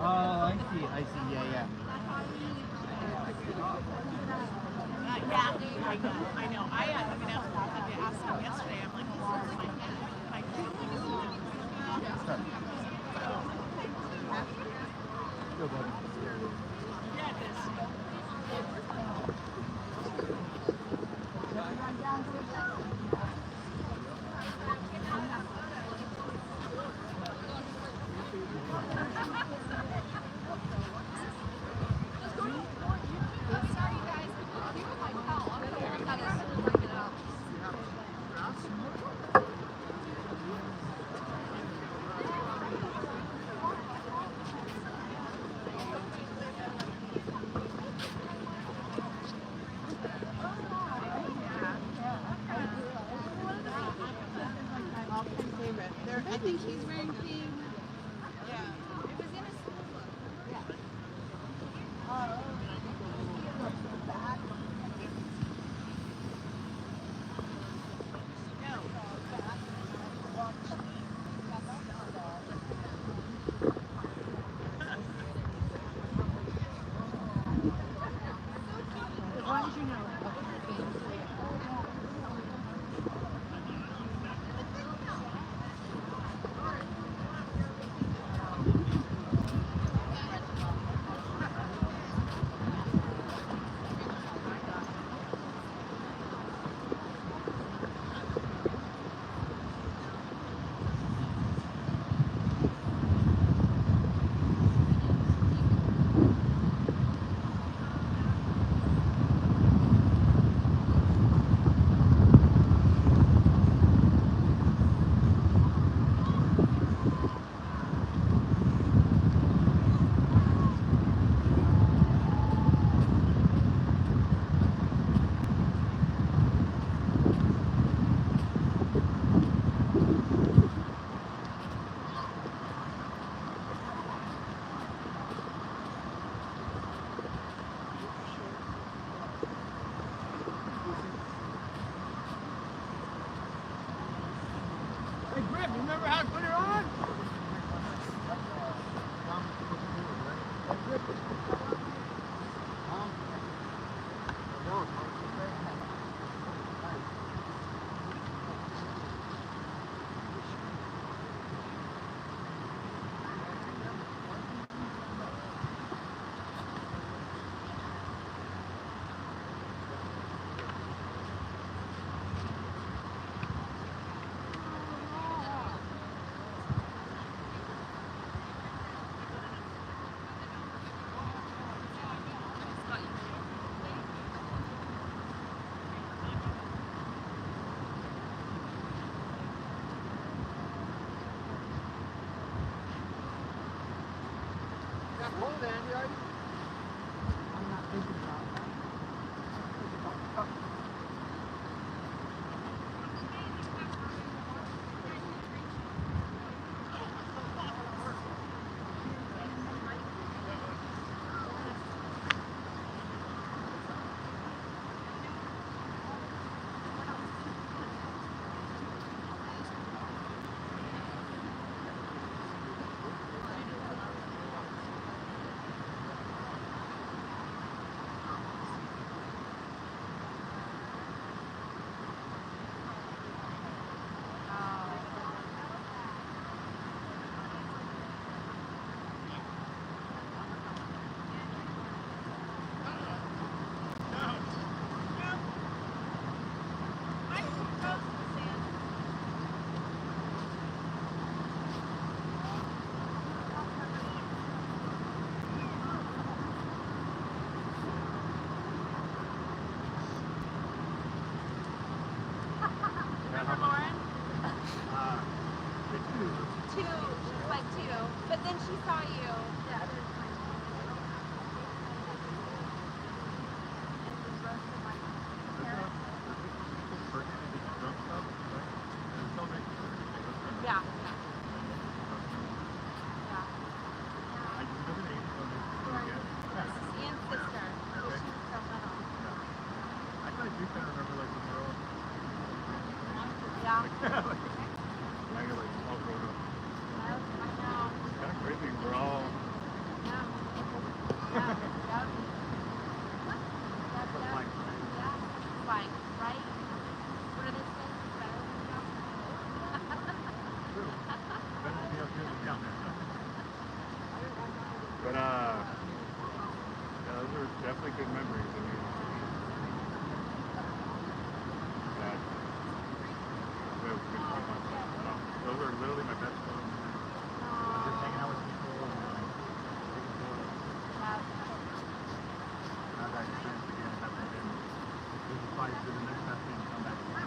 B: I see. I see. Yeah, yeah.
M: Yeah, I know. I mean, I asked him yesterday. I'm like, well, my
B: Go, buddy.
M: yeah, it is. I think he's wearing pink. Yeah. It was in a school book. Yeah. As long as you know.
B: Hey, Griff, you remember how to put her on?
N: Kind of crazy. We're all. But yeah, those are definitely good memories. I mean, that was good so much. Those are literally my best photos. Just hanging out with people and taking photos. Have that experience again. Have that again. This is probably the next best thing to come back again.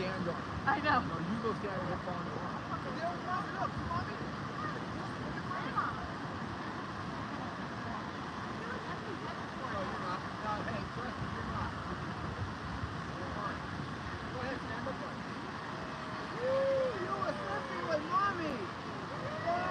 B: stand on it.
F: I know.
B: You know, you go stand on it, fall in the water. They don't want it up, mommy. No, you're not. No, hey, trust me, you're not. Go ahead, stand up on it. Woo, you were surfing with mommy. Whoa.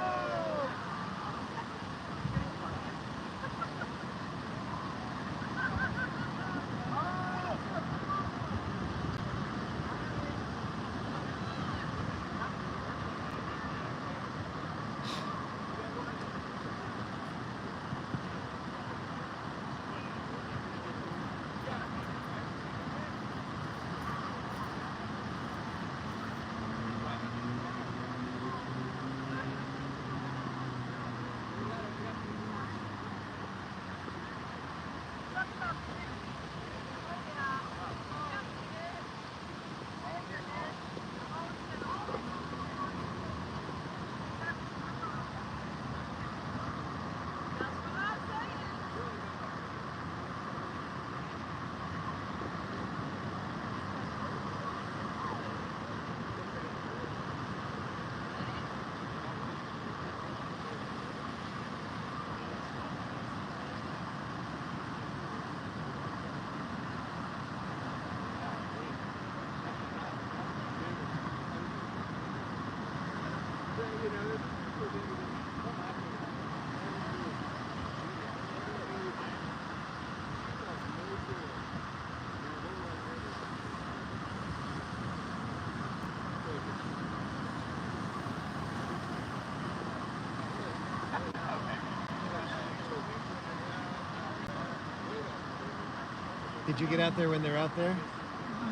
B: Did you get out there when they're out there?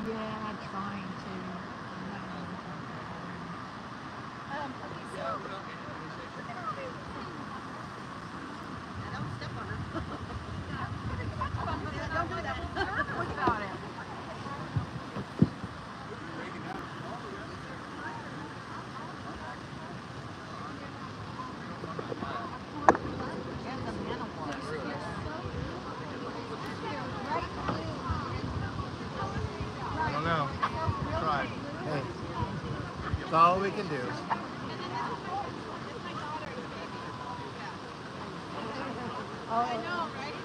F: Yeah, trying to. Okay, so.
M: Don't step on her.
F: Don't do that. What about it?
B: I don't know. Try. Hey, it's all we can do.
M: I know, right?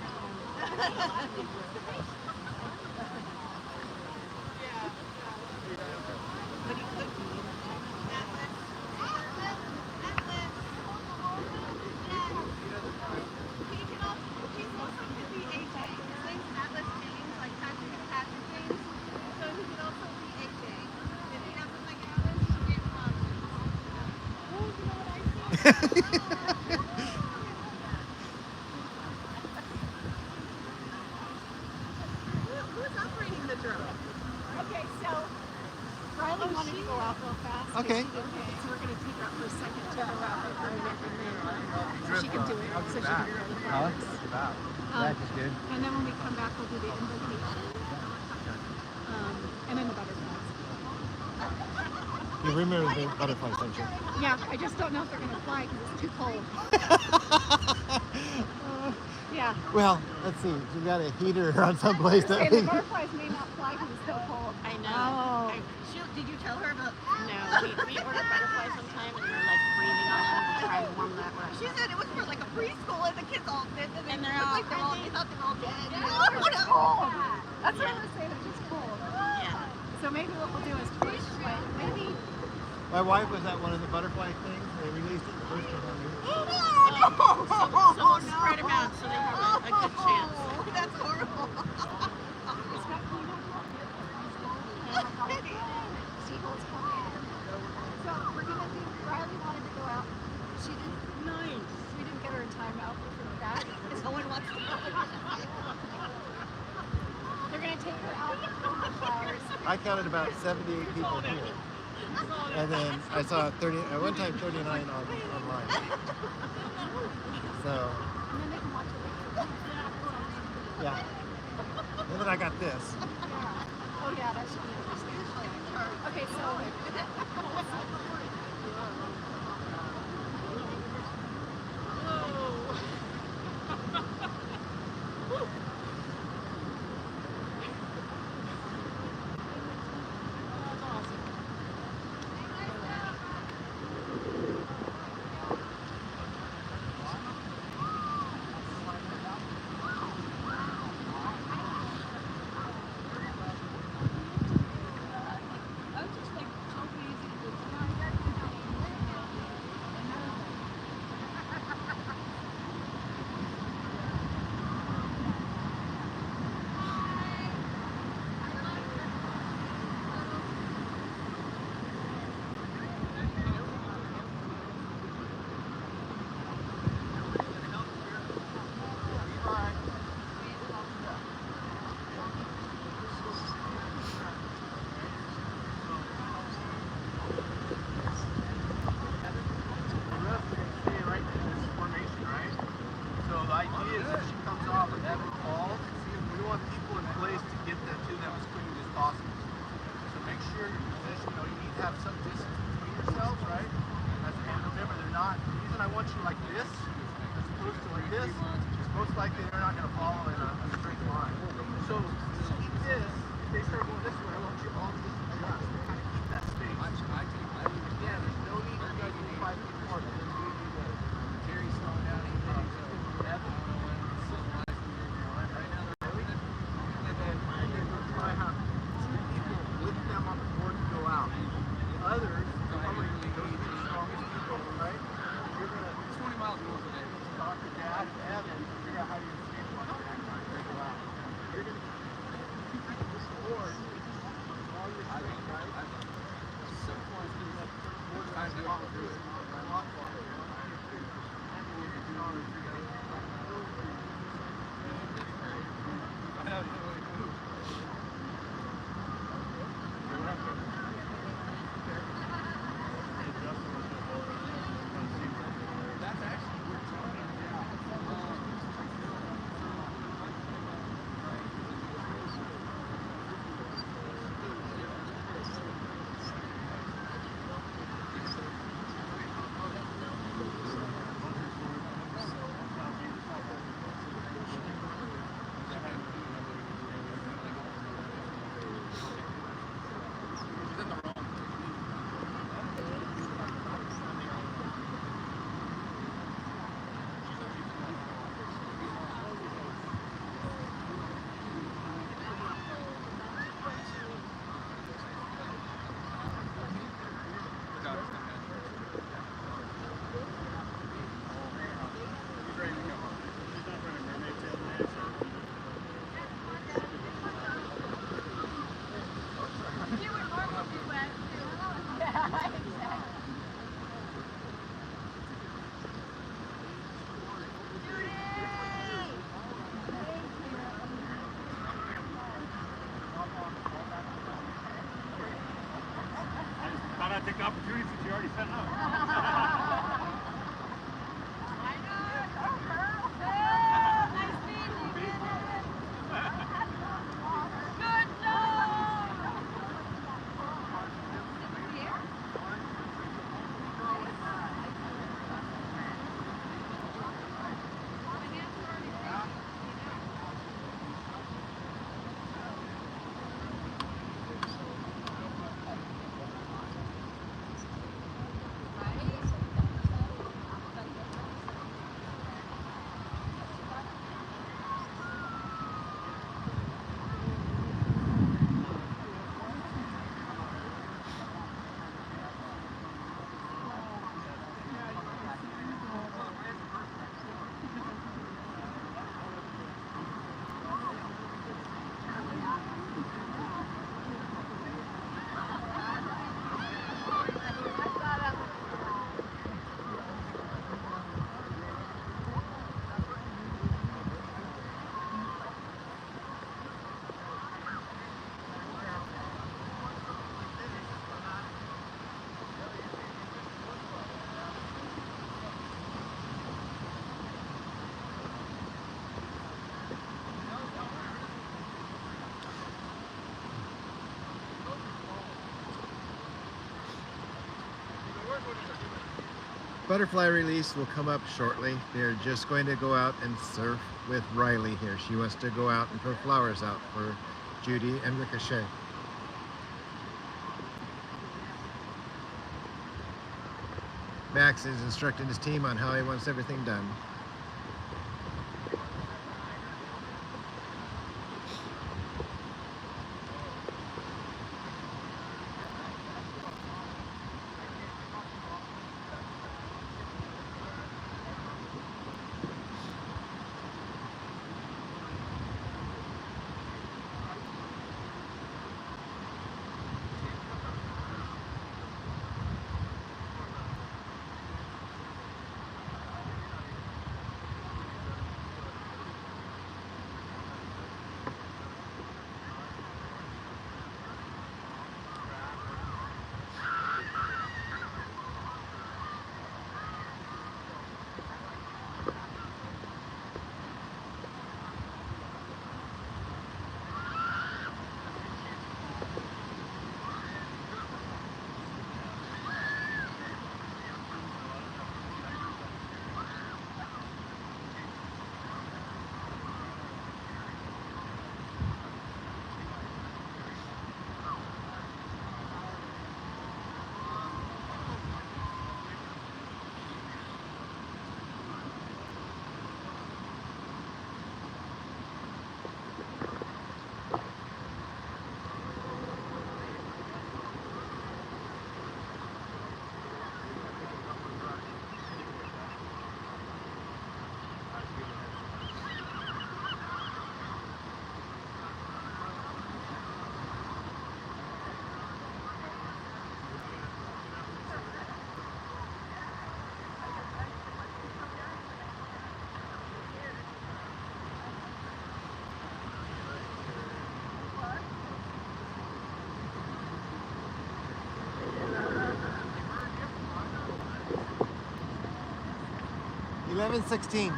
M: Who's operating the drone?
F: Okay, so Riley wanted to go out real fast.
B: Okay.
F: So we're going to take her out for a second to go out with her so she can do it. So she can be ready for
B: Huh?
F: us.
B: That is good.
F: And then when we come back, we'll do the invocation. And then the butterflies.
B: You remember the butterflies, don't you?
F: Yeah, I just don't know if they're going to fly because it's too cold. Yeah.
B: Well, let's see. You got a heater on someplace that
F: And the butterflies may not fly because it's so cold.
M: I know.
F: Oh.
M: Did you tell her about?
K: No, we ordered butterflies sometime and we're like breathing on them to try and warm that one.
M: She said it was for like a preschool and the kids all fit and
K: they're all
M: like they thought they were all dead.
F: It's cold. That's what I was saying. It's just cold.
K: Yeah.
F: So maybe what we'll do is push, like maybe.
B: My wife was at one of the butterfly things. They released it the first one on me.
K: So we'll spread them out so they have a good chance.
M: That's horrible.
F: It's not clean up. Seagulls come in. So we're gonna do. Riley wanted to go out. She didn't. Nice. We didn't get her in time out for that.
M: No one wants to know.
F: They're gonna take her out for the flowers.
B: I counted about 78 people here. And then I saw 30, at one time 39 online. So,
F: And then they can watch it.
B: yeah. And then I got this.
F: Yeah. Oh yeah, that should be interesting. Okay, so.
C: idea is if she comes off and Evan falls, we want people in place to get them to them as quickly as possible. So make sure your position, you need to have some distance between yourselves, right? And remember, they're not, the reason I want you like this, as opposed to like this, is most likely they're not going to follow in a straight line. So keep this, if they start going this way, I want you all to just adjust, kind of keep that space. Again, there's no need for you guys to be 5 feet apart. Jerry slowing down. Evan. Right now they're really, and then we'll try to have 2 people with them on the board to go out. The others, probably going to be the strongest people, right? You're going to 20 miles north of there. Talk to Dad and Evan to figure out how you're going to stabilize that time to go out. You're going to keep people with the board while you're straight, right? Simple as doing that board as you walk through it.
N: Thought I'd take the opportunity since you already set up.
B: Butterfly release will come up shortly. They're just going to go out and surf with Riley here. She wants to go out and throw flowers out for Judy and Ricochet. Max is instructing his team on how he wants everything done. 11:16.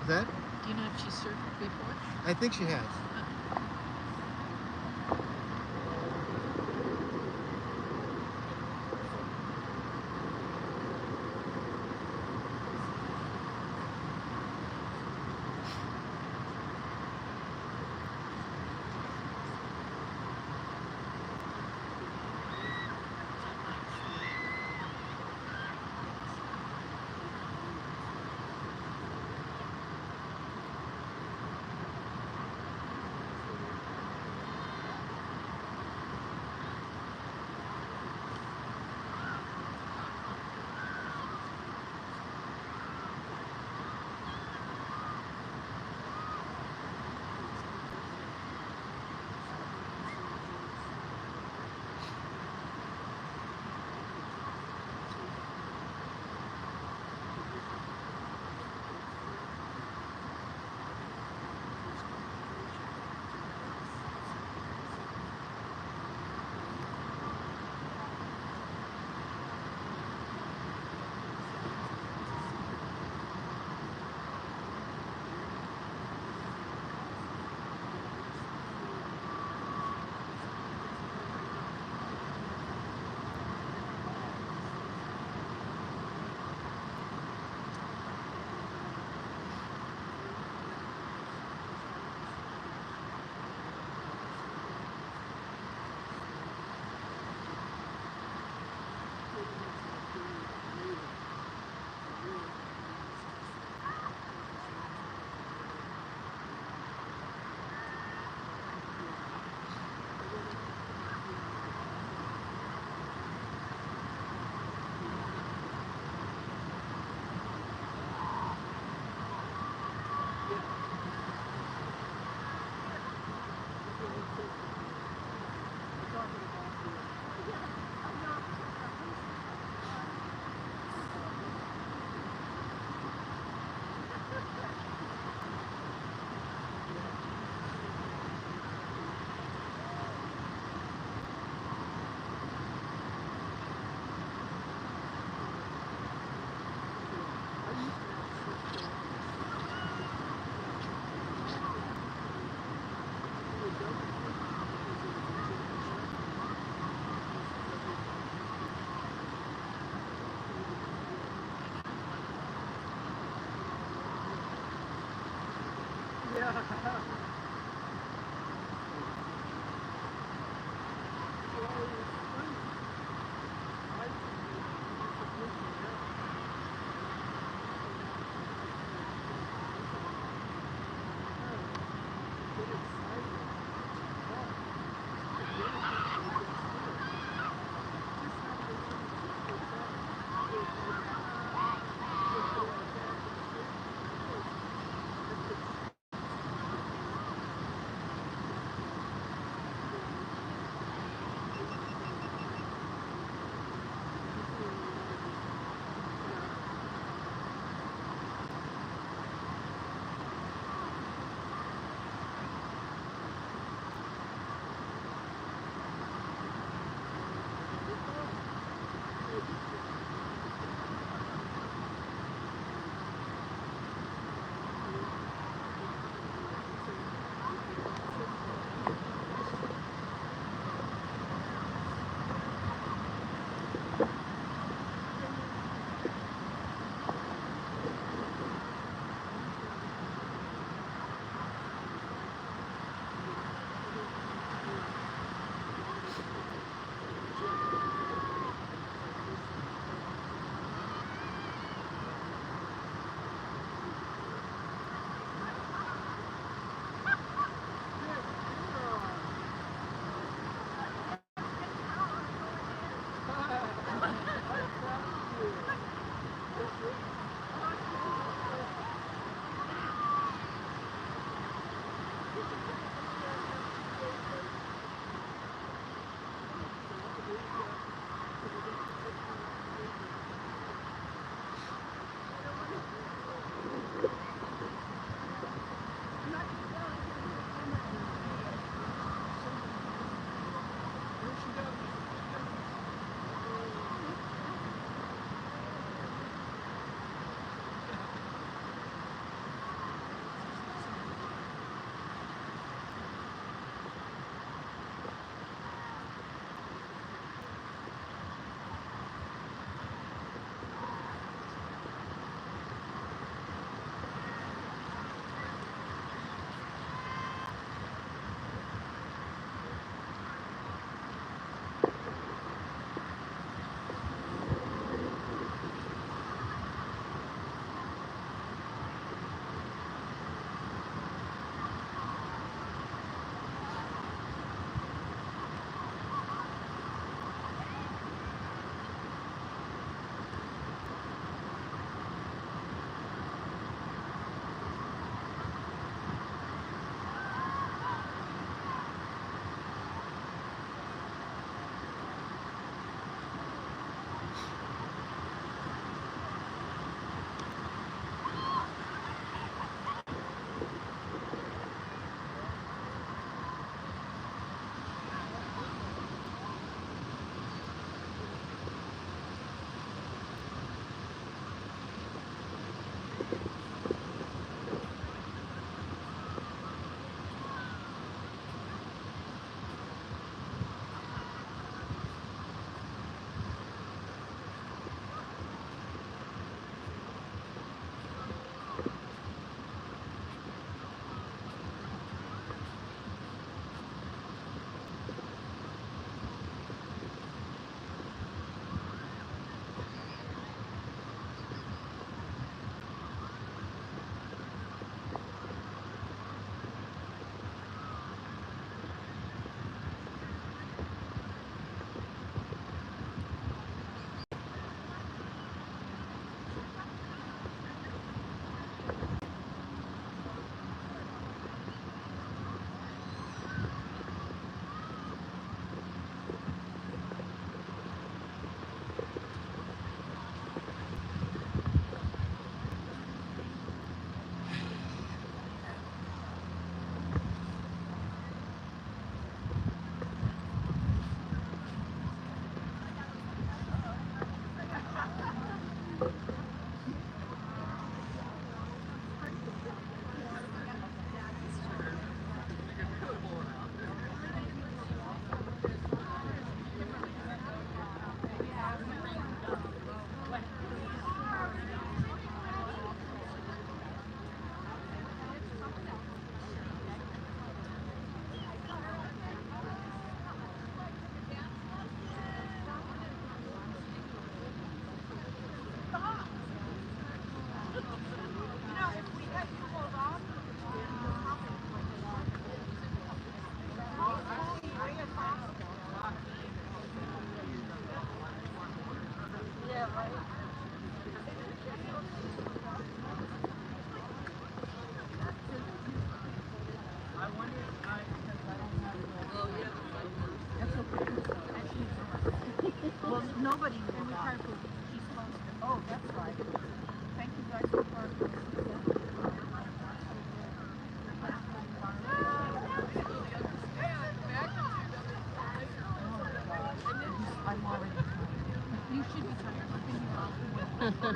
B: Is that?
M: Do you know if she's surfed before?
B: I think she has.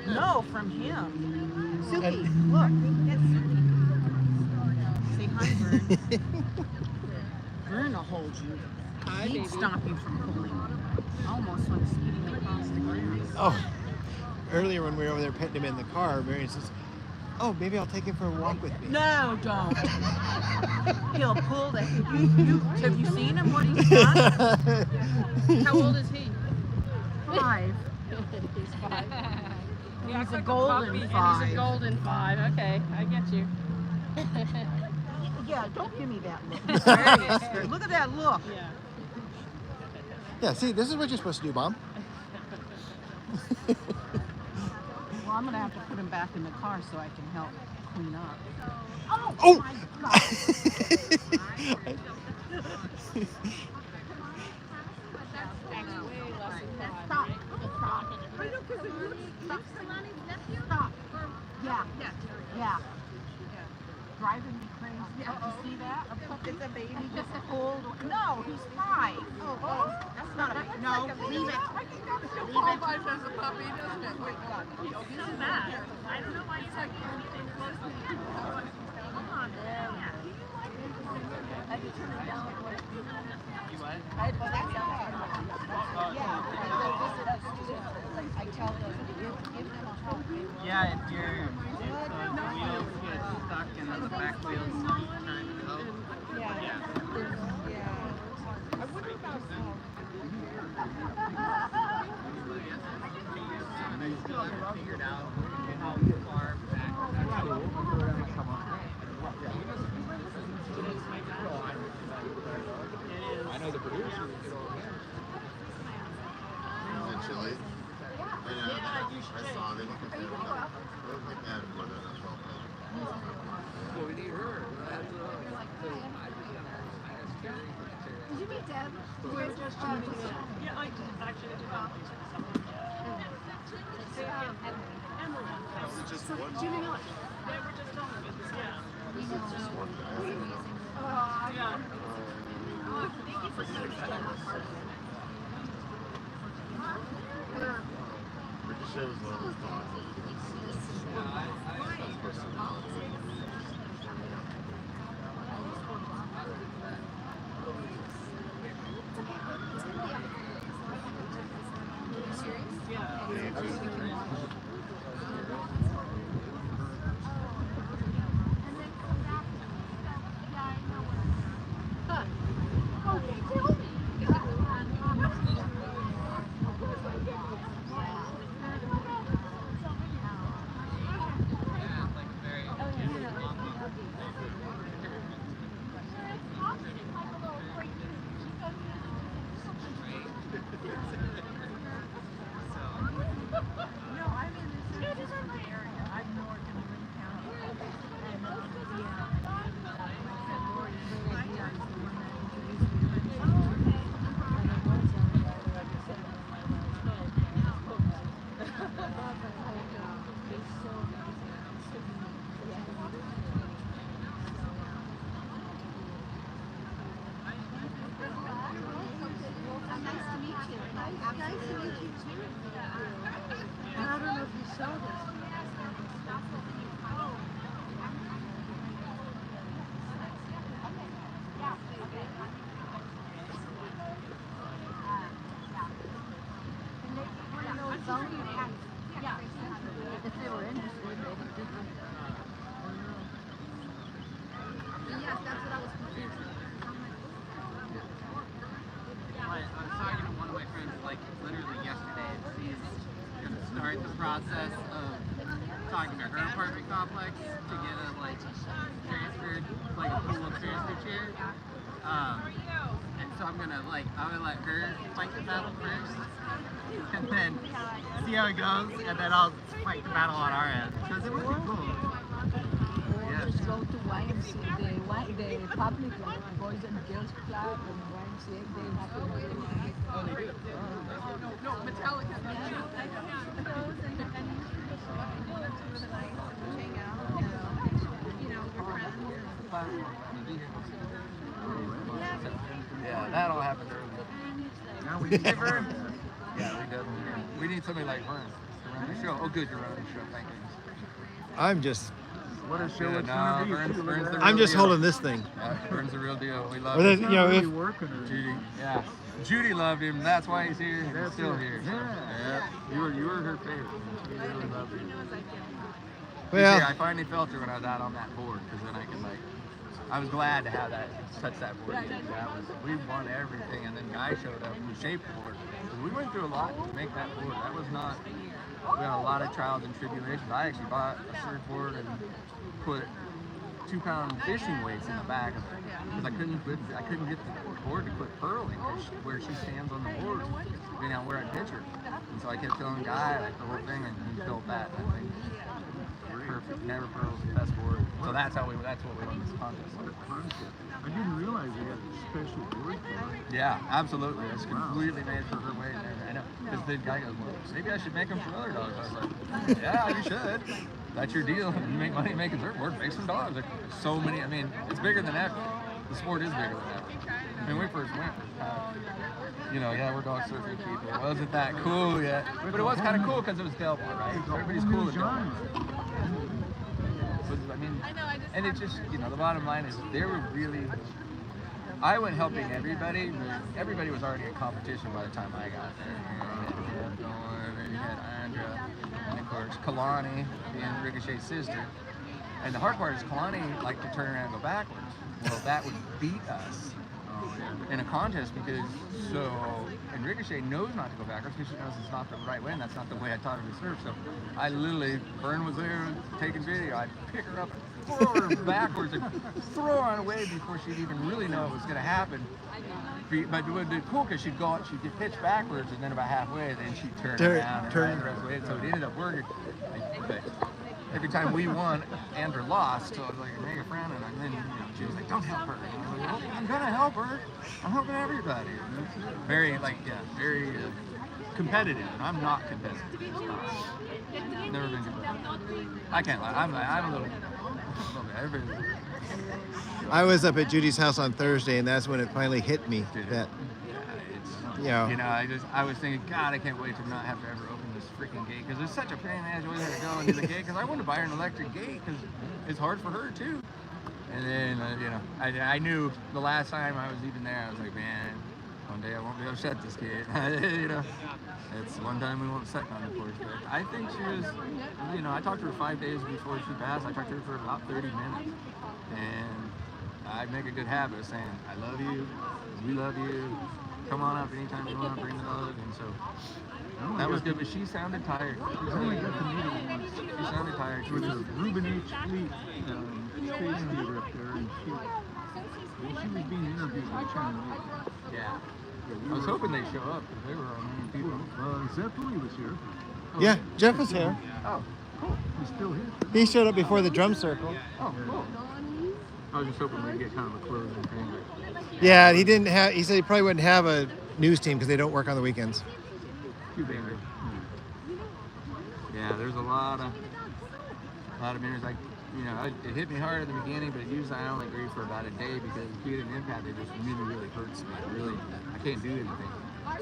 M: No, from him. Suki, look, get Suki. Say hi, Vern. Vern will hold you. He'd stop you from pulling. Almost went skidding across the ground.
B: Oh, earlier when we were over there petting him in the car, Marion says, "Oh, maybe I'll take him for a walk with me."
M: No, don't. He'll pull the. Have you seen him? What he's done? How old is he? 5.
O: He's 5.
M: He's a golden 5.
O: He's a golden 5. Okay, I get you.
M: Yeah, don't give me that look. He's very scared. Look at that look.
O: Yeah.
B: Yeah, see, this is what you're supposed to do, Mom.
M: Well, I'm going to have to put him back in the car so I can help clean up.
B: Oh!
M: My God. Stop. Stop. Yeah. Yeah. Driving me crazy. You see that? It's a baby just pulled. No, he's 5. Oh, that's not a baby. No, leave it. I think that qualifies as a puppy, doesn't it? Wait, God. He's so mad. I don't know why he's like anything close to me. Come on, man. I had to turn it down. You what? I had to turn it down. Yeah, they visit us too. I tell them, give them a hug.
H: Yeah, if the wheels get stuck and then the back wheels keep trying to go.
M: Yeah. I wonder about
H: They still haven't figured out how far back.
B: I know the producer.
P: Chili. I know. I saw they look like they look like that more than a 12 pound.
E: Well, we need her.
F: Did you meet Deb? You guys just
G: Yeah, I did. Actually, I did not.
P: Is it just one?
F: Jimmy Miller.
G: Yeah, we're just talking about this. Yeah.
P: This is just one guy.
G: Yeah.
F: Thank you for
P: Ricochet was one of those dogs that you could see. That's personality.
H: Process of talking to her apartment complex to get a transferred, a pool transfer chair. And so I'm gonna let her fight the battle first, and then see how it goes, and then I'll fight the battle on our end because it would be cool.
K: Yeah. Just go to YMCA, the public Boys and Girls Club and YMCA. They have to.
M: Oh, they do. No, Metallica.
E: be here. Yeah, that all happened early.
C: Now we need
E: Hey, Vern. Yeah, we definitely. We need somebody like Vern to run the show. Oh, good, you're running the show. Thank you.
B: I'm just
C: What a show it's
E: No,
C: gonna be.
E: Vern's the real
B: I'm just
E: deal.
B: holding this thing.
E: Vern's the real deal. We love
B: Or then,
E: him.
B: you know,
C: Really
B: if
C: working or
E: Judy, yeah. Judy loved him. That's why he's here. He's
C: That's
E: still
C: it.
E: here.
C: Yeah.
E: You were her favorite. She really loved you.
B: Well-
E: See, I finally felt her when I was out on that board, because then I could I was glad to have that, touch that board. We won everything, and then Guy showed up who shaped the board. We went through a lot to make that board. That was not, we had a lot of trials and tribulations. I actually bought a surfboard and put 2-pound fishing weights in the back of it, because I couldn't get the board to quit purling where she stands on the board, where I pitch her. And so I kept telling Guy the whole thing, and he built that. And I think perfect, never pearls, best board. So that's what we won this contest.
C: I didn't realize they had a special board for it.
E: Yeah, absolutely. It's completely made for her weight. I know. Because the guy goes, well, maybe I should make them for other dogs. I was like, yeah, you should. That's your deal. You make money making surfboard, make some dogs. Like, so many. I mean, it's bigger than ever. The sport is bigger than ever. When we first went, we're dog surfing people. It wasn't that cool yet. But it was kind of cool because it was Delmar, right? Everybody's cool at Delmar. I mean, and it just, the bottom line is they were really, I went helping everybody, but everybody was already in competition by the time I got there. You had Andra, and of course Kalani, being Ricochet's sister. And the hard part is Kalani liked to turn around and go backwards. Well, that would beat us in a contest and Ricochet knows not to go backwards because she knows it's not the right way, and that's not the way I taught her to surf. So I literally, Vern was there taking video, I'd pick her up and throw her backwards and throw her on a wave before she'd even really know it was going to happen. But it would be cool because she'd get pitched backwards, and then about halfway, then she'd turn around and ride the rest of the way. So it ended up working. But every time we won, Andrew lost, so I was like, make a friend, and then she was like, don't help her. And I was like, well, I'm gonna help her. I'm helping everybody. Very competitive, and I'm not competitive. Never been competitive. I can't lie. I'm a little bit.
B: I was up at Judy's house on Thursday, and that's when it finally hit me that,
E: I was thinking, God, I can't wait to not have to ever open this freaking gate, because it's such a pain in the ass. You always have to go and do the gate, because I wanted to buy her an electric gate, because it's hard for her too. And then, I knew the last time I was even there, I was like, man, one day I won't be able to shut this gate. It's one time we won't set on the porch. But I think she was, I talked to her 5 days before she passed. I talked to her for about 30 minutes. And I'd make a good habit of saying, I love you, we love you, come on up anytime you want to bring the dog. And so that was good, but she sounded tired. She sounded tired.
C: There was a Ruben H. Fleet space theater up there, and she was being interviewed by China.
E: Yeah. I was hoping they'd show up, because they were our main people.
C: Zeph Lee was here.
B: Yeah, Jeff was here.
E: Oh, cool.
C: He's still here.
B: He showed up before the drum circle.
E: Oh, cool. I was just hoping we'd get kind of a closing thing.
B: Yeah, he said he probably wouldn't have a news team because they don't work on the weekends.
E: Too big. Yeah, there's a lot of minutes. It hit me hard at the beginning, but usually I only agree for about a day, because being an impact, it just really hurts me. Really, I can't do anything.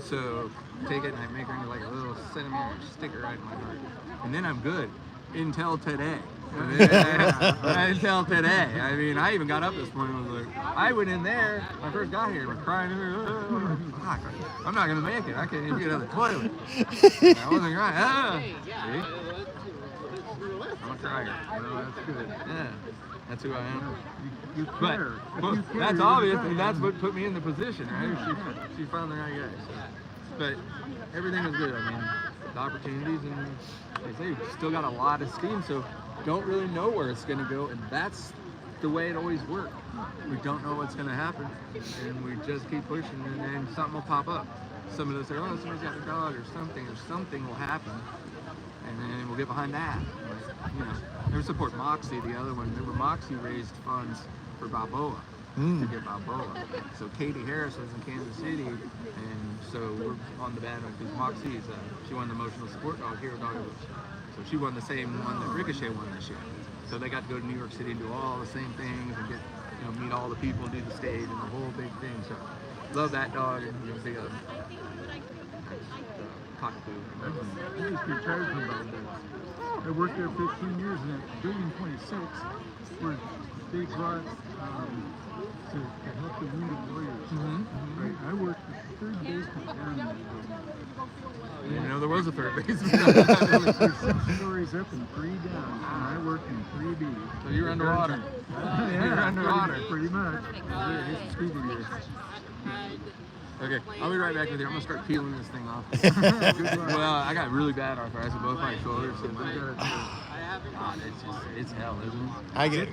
E: So take it and I make her into like a little centimeter sticker right in my heart, and then I'm good until today. Until today. I mean, I even got up this morning and was like, I went in there, when I first got here, and was crying in there, fuck, I'm not gonna make it. I can't even get out of the toilet. I wasn't crying. See? I'm a crier.
C: That's good.
E: Yeah, that's who I am.
C: You care.
E: But that's obvious, and that's what put me in the position, right? She found the right guy. So. But everything was good. I mean, the opportunities, and like I say, we've still got a lot of steam, so don't really know where it's going to go, and that's the way it always works. We don't know what's going to happen, and we just keep pushing, and then something will pop up. Some of us say, oh, somebody's got a dog, or something will happen, and then we'll get behind that. They support Moxie, the other one. Remember, Moxie raised funds for Balboa, to get Balboa. So Katie Harris was in Kansas City, and so we're on the band because Moxie she won the emotional support dog, Hero Dog. So she won the same one that Ricochet won this year. So they got to go to New York City and do all the same things and get meet all the people, do the stage, and the whole big thing. So love that dog, and big cockapoo.
N: I just retired from about that. I worked there 15 years, and at Building 26, where they brought to help the wounded warriors. Right? I worked the third basement down there.
E: I didn't know there was a third baseman.
N: There's 6 stories up and 3 down, and I worked in 3B.
E: So you're underwater.
N: Yeah,
E: You're underwater.
N: pretty much. It's scuba gear.
E: Okay, I'll be right back with you. I'm gonna start peeling this thing off. Well, I got really bad arthritis in both my shoulders. So it's hell, isn't it?
B: I get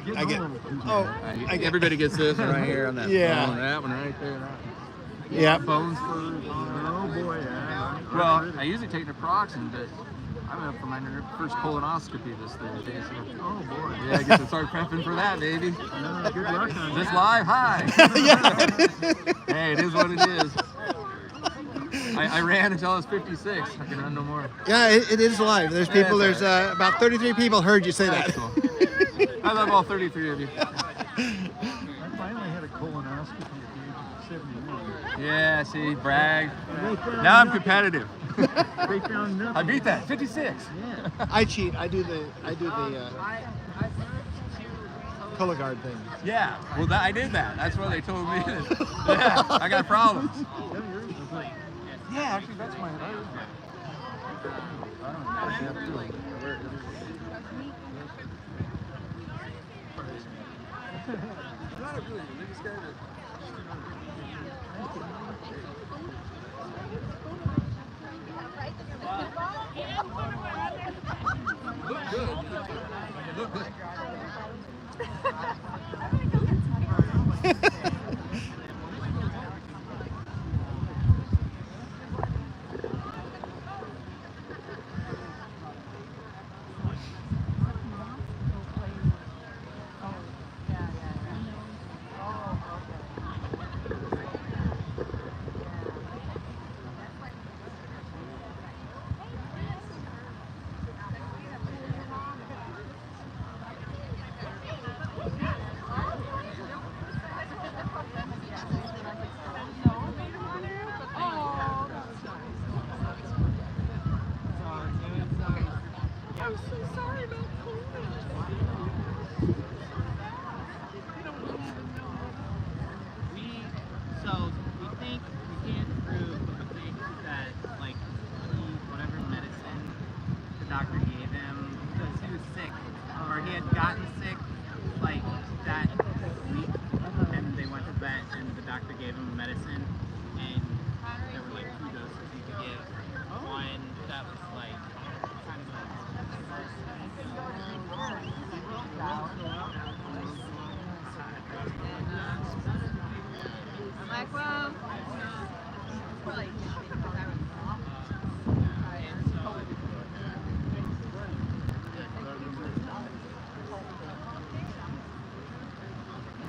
E: Everybody gets this one right here on that phone, that one right there. That one.
B: Yeah.
E: Phones for.
N: Oh boy, yeah.
E: Well, I usually take naproxen, but I'm up for my first colonoscopy this Thursday. So,
N: oh boy.
E: Yeah, I get to start prepping for that, baby.
N: Good luck on
E: This
N: that.
E: live? Hi. Hey, it is what it is. I ran until I was 56. I can run no more.
B: Yeah, it is live. There's people. There's about 33 people heard you say that.
E: Cool. I love all 33 of you.
N: I finally had a colonoscopy at the age of 71.
E: Yeah, see, brag. Now I'm competitive.
N: They found nothing.
E: I beat that. 56.
N: Yeah.
B: I cheat. I do the Cologuard thing.
E: Yeah. Well, I did that. That's what they told me. Yeah, I got problems. Yeah, actually, that's my.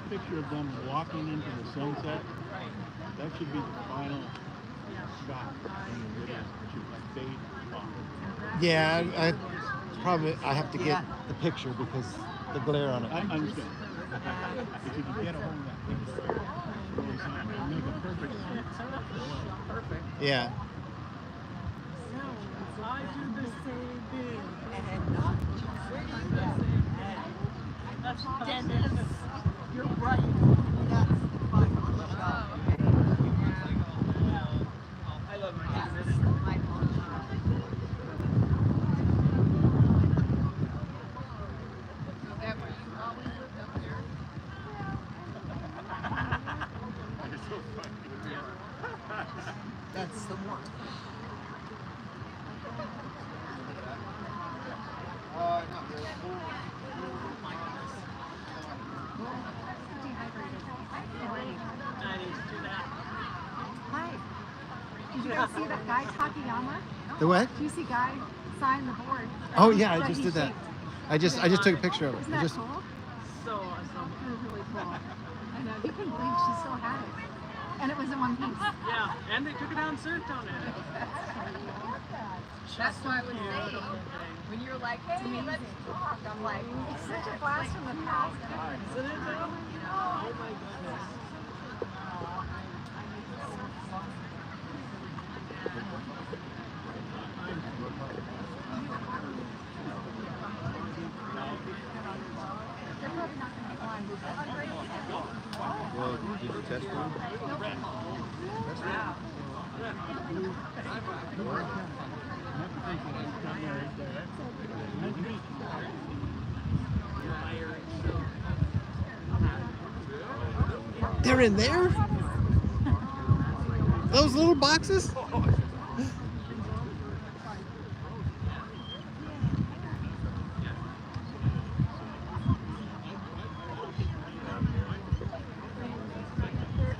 N: Picture of them walking into the sunset. That should be the final shot in the video. It should fade off.
B: Yeah, I have to get the picture because the glare on it.
N: I understand. If you can get a hold of that picture, it'll make a perfect perfect.
B: Yeah.
G: I do the same thing. That's Dennis. You're right. That's the final shot. I love my business.
M: That's the one.
F: Hi. Did you guys see that guy Takayama?
B: The what?
F: Did you see guy sign the board?
B: Oh yeah, I
F: That
B: just
F: he
B: did that.
F: shaked.
B: I just took a picture of it.
F: Isn't
B: I
F: that
B: just,
F: cool?
G: So awesome.
F: It was really cool. I know. You couldn't believe she still had it. And it was in one piece.
G: Yeah, and they took it out and served on it.
K: That's why I was saying, when you're like, hey, let's talk, I'm like,
F: It's such a blast from the past.
K: isn't it though?
F: Oh my goodness.
B: Well, did you test one? Test one? They're in there? Those little boxes?
F: They're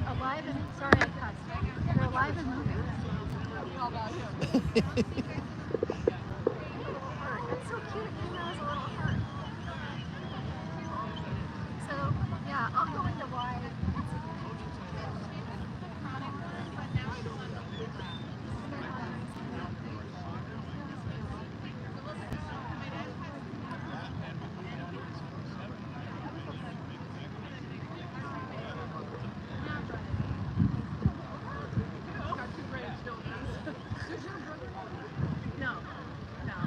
F: alive and, sorry I cussed. They're alive and moving. That's so cute. It came out as a little heart. So, yeah, I'll go into why.
M: No.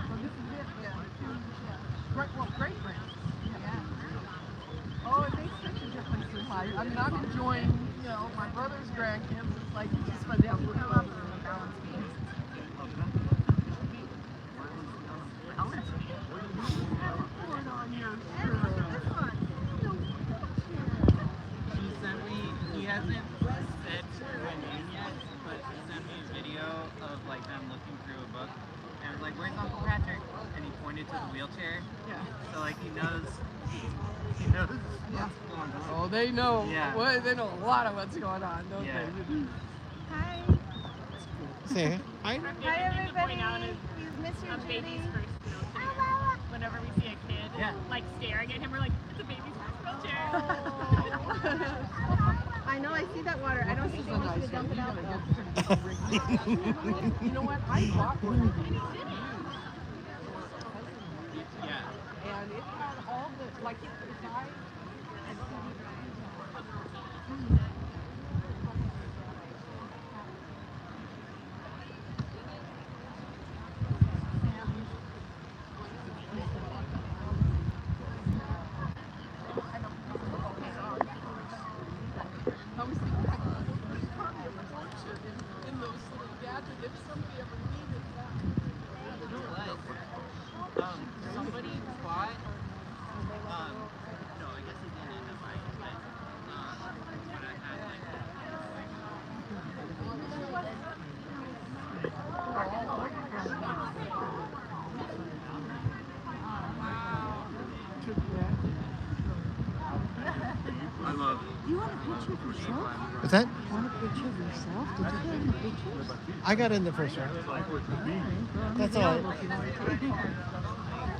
M: Well, this is it. Yeah. Right, well, great friends. Yeah. Oh, it makes such a difference in life. I'm not enjoying, my brother's grandkids. It's like, it's just fun to have a balance beams. Balance beams? On your
H: He sent me, he hasn't said my name yet, but he sent me a video of like them looking through a book and was like, where's Uncle Patrick? And he pointed to the wheelchair.
M: Yeah.
H: So like he knows
M: Yeah.
H: what's going on.
M: Oh, they know.
H: Yeah.
M: Well, they know a lot of what's going on, don't
H: Yeah.
M: they?
F: Hi.
B: Say hi.
F: Hi, everybody. Please miss you, Judy.
O: Baby's first whenever we see a kid like staring at him, we're like, it's a baby's first wheelchair.
F: I know, I see that water. I don't think we need to dump it out though.
M: You know what? I bought one.
H: Yeah.
M: And it had all the, like, if I had I was thinking, there's probably a reflection in those little gadgets if somebody ever needed that.
H: Somebody bought, no, I guess he didn't end up buying it, but I had like, I love
L: You want a picture of yourself?
B: What's that?
L: Want a picture of yourself? Did you get any pictures?
B: I got in the first round. That's all right.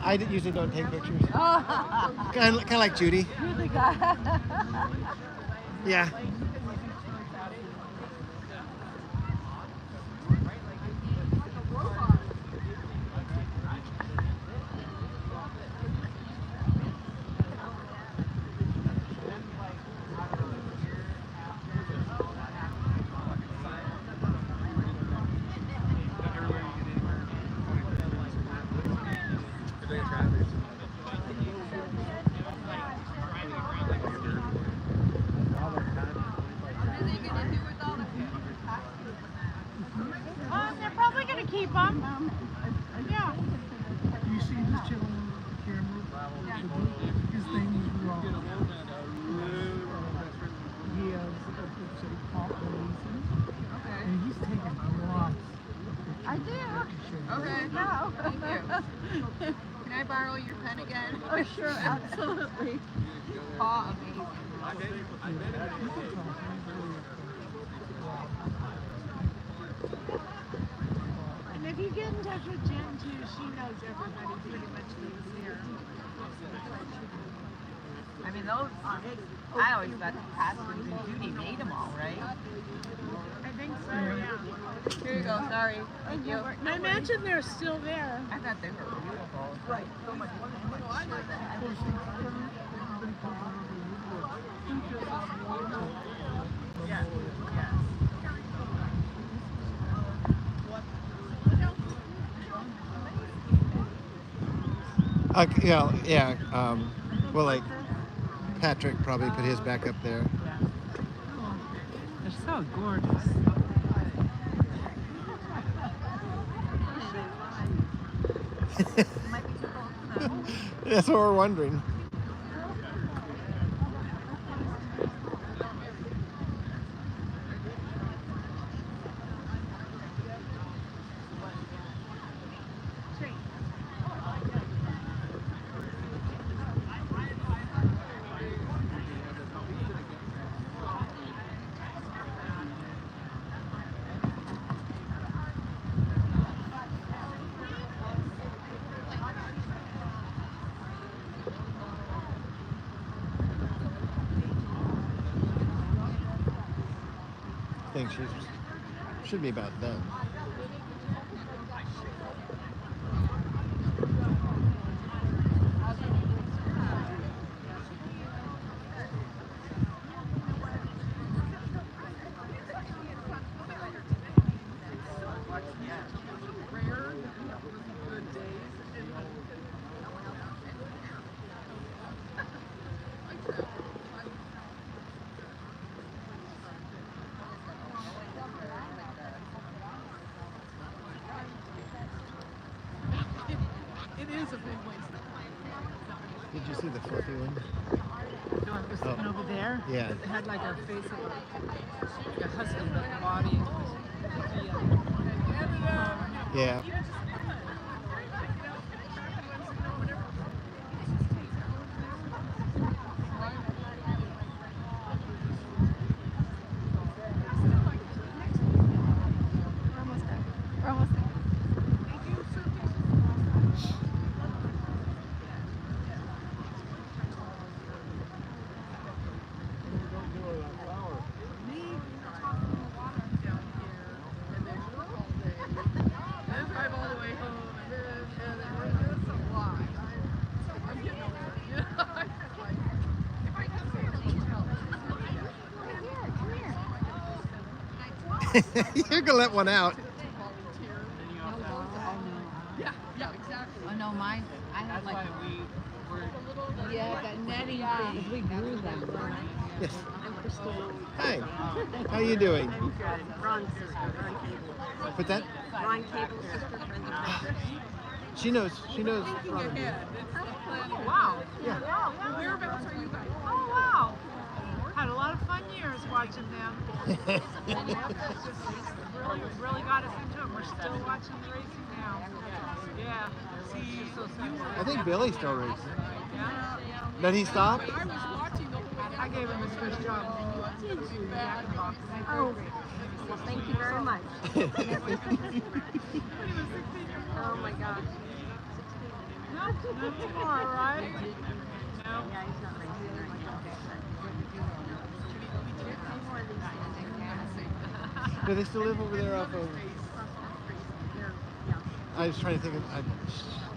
B: I usually don't take pictures. Kind of like Judy.
F: You're the guy.
B: Yeah.
O: They're probably gonna keep them. Yeah.
N: Do you see this chilling on the camera? His name is Rob. He has a pop racing.
M: Okay.
N: And he's taken lots.
F: I do.
M: Okay.
F: No.
M: Thank you. Can I borrow your pen again?
F: Oh, sure, absolutely.
M: Aw, amazing.
O: And if you get in touch with Jen too, she knows everybody pretty much lives here.
K: I mean, those, I always thought the Paskins and Judy made them all, right?
O: I
M: think so, yeah.
O: Here you go, sorry. Thank you.
M: I imagine they're still there.
O: I thought they were beautiful.
M: Right.
O: Yeah. Yeah.
B: Yeah. Well, like Patrick probably put his back up there.
G: They're so gorgeous.
B: That's what we're wondering. I think she should be about done.
M: It is a big waste.
B: Did you see the fluffy one?
M: The one that was sitting over there?
B: Yeah.
M: It had like a face of a husky, but the body was
B: Yeah.
O: We're almost there.
B: You're gonna let one out.
M: Yeah, exactly.
K: Oh no, mine. I had like that netting thing. We grew them.
B: Yes. Hi. How you doing?
Q: Ron's sister, Ron Cable.
B: Put that.
Q: Ron Cable's sister, friend.
B: She knows.
M: Thinking
B: Robin.
M: ahead. It's the planning. Oh, wow.
B: Yeah.
M: Whereabouts are you guys? Oh, wow. Had a lot of fun years watching them. really got us into it. We're still watching the racing now. Yeah. See,
B: I think Billy still races.
M: Yeah.
B: Did he stop?
M: I was watching the whole way. I gave him his first job.
Q: Oh, well, thank you very much. Oh my gosh.
M: Nothing more, right? No.
Q: Yeah, he's not racing anymore.
B: Do they still live over there off of? I was trying to think of. I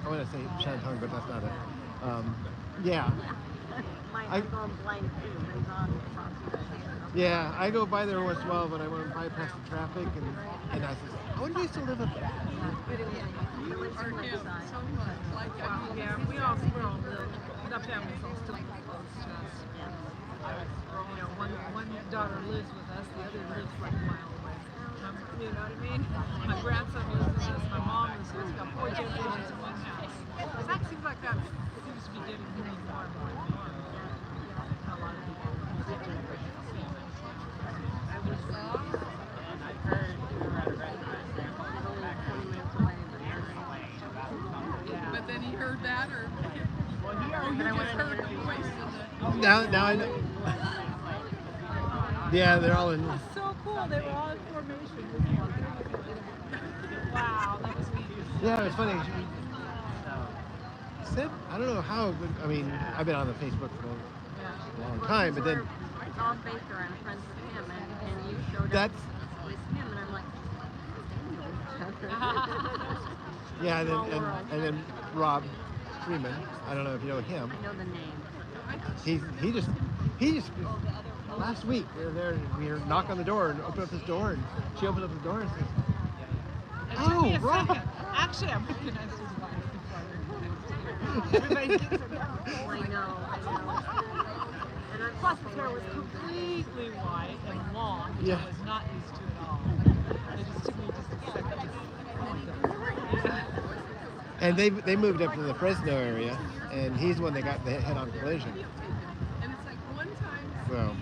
B: want to say Shantung, but that's not it. Yeah.
Q: My uncle blank too, but he's on the
B: Yeah, I go by there once in a while when I want to bypass the traffic, and I said, I wonder if they still live up there.
M: Yeah, we all live. The family's all still close to us. You know, one daughter lives with us, the other lives like a mile away. You know what I mean? My grandson lives with us, my mom lives with us. We've got 4 generations in one house. That seems like that seems to be getting more and more and more and more. A lot of people get generations. I was and I heard you were at a restaurant. But then he heard that, or well, he just heard the voice in the.
B: Now I know. Yeah, they're all in.
M: So cool. They were all in formation. Wow, that was neat.
B: Yeah, it's funny. She said, I don't know how, but I mean, I've been on the Facebook for a long time, but then
Q: Tom Baker, I'm friends with him, and you showed up
B: that's
Q: with him.
B: Yeah, and then Rob Freeman. I don't know if you know him.
Q: I know the name.
B: He just last week we were there and we were knock on the door and open up this door and she opened up the door and says, "Oh, Rob."
M: Actually, I'm recognized his wife before I recognized him.
Q: I know.
M: Plus, his hair was completely white and long, which
B: Yeah.
M: I was not used to at all. It just took me just a second.
B: And they moved up to the Fresno area, and he's the one that got the head-on collision.
M: And it's like one time.
B: So.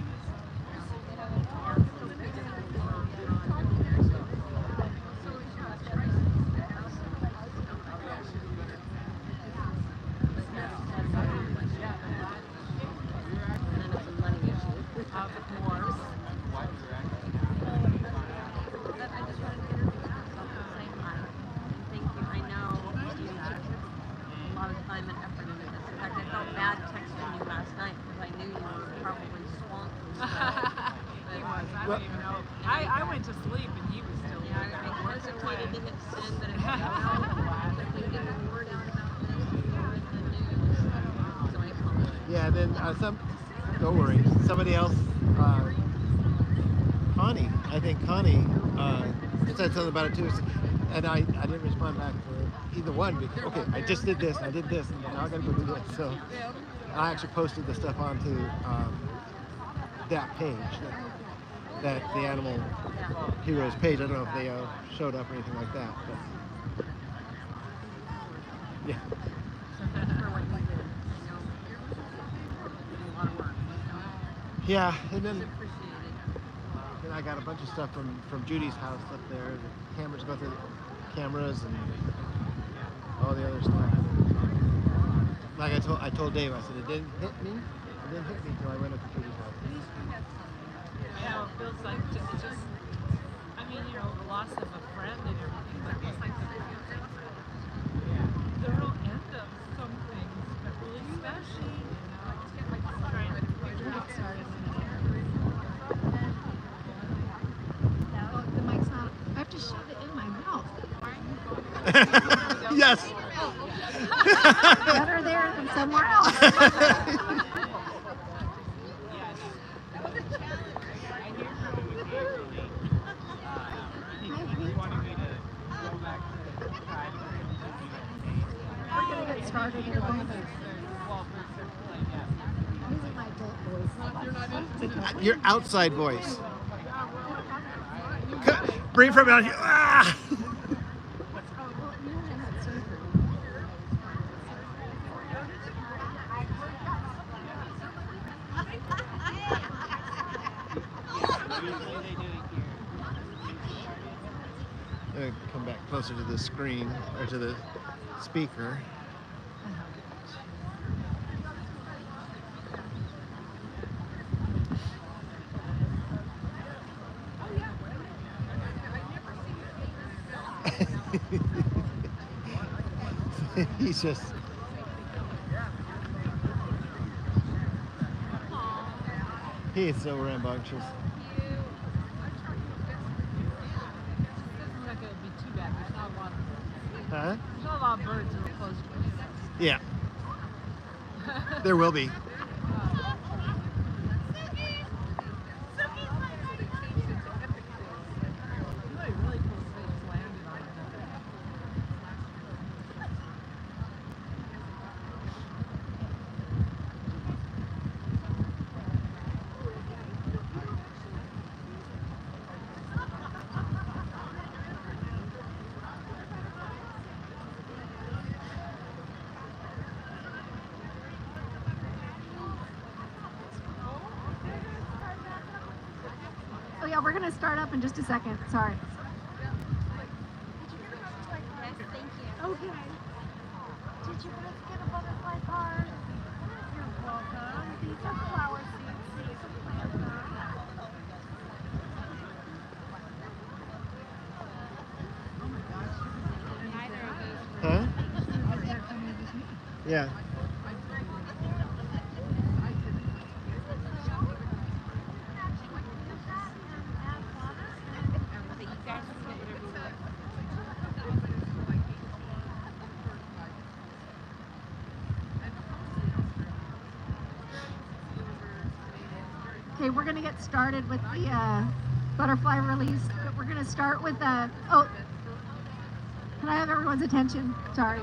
M: I went to sleep and he was still there.
Q: I hesitated to hit send, but it I couldn't get the word out about this before the news, so I apologize.
B: Yeah, then don't worry, somebody else, Connie, I think Connie said something about it too, and I didn't respond back to either one because, okay, I just did this, and I did this, and now I gotta go do this, so I actually posted the stuff onto that page, that the Animal Heroes page. I don't know if they showed up or anything like that, but yeah. Yeah, and then I got a bunch of stuff from Judy's house up there. The cameras, go through the cameras and all the other stuff. Like I told Dave, I said it didn't hit me. It didn't hit me until I went up to Judy's house.
M: I know, it feels like just I mean, you know, the loss of a friend and everything, but it's like the real end of some things, but really special, you know. Trying to figure out started.
F: Oh, the mic's not. I have to shove it in my mouth.
B: Yes.
F: Better there than somewhere else. Started in a moment. Using my adult voice.
B: Your outside voice. Bring from out here. Ah! Come back closer to the screen or to the speaker. He's just he is so rambunctious.
M: Doesn't look like it would be too bad. There's not a lot of birds.
B: Huh?
M: There's not a lot of birds that are close to us.
B: Yeah. There will be.
F: Oh yeah, we're gonna start up in just a second. Sorry.
Q: Yes, thank you.
F: Okay. Did you guys get a butterfly card? You're welcome. These are flower seeds. These are plant them.
B: Huh? Yeah.
F: Okay, we're gonna get started with the butterfly release. But we're gonna start with oh, can I have everyone's attention? Sorry.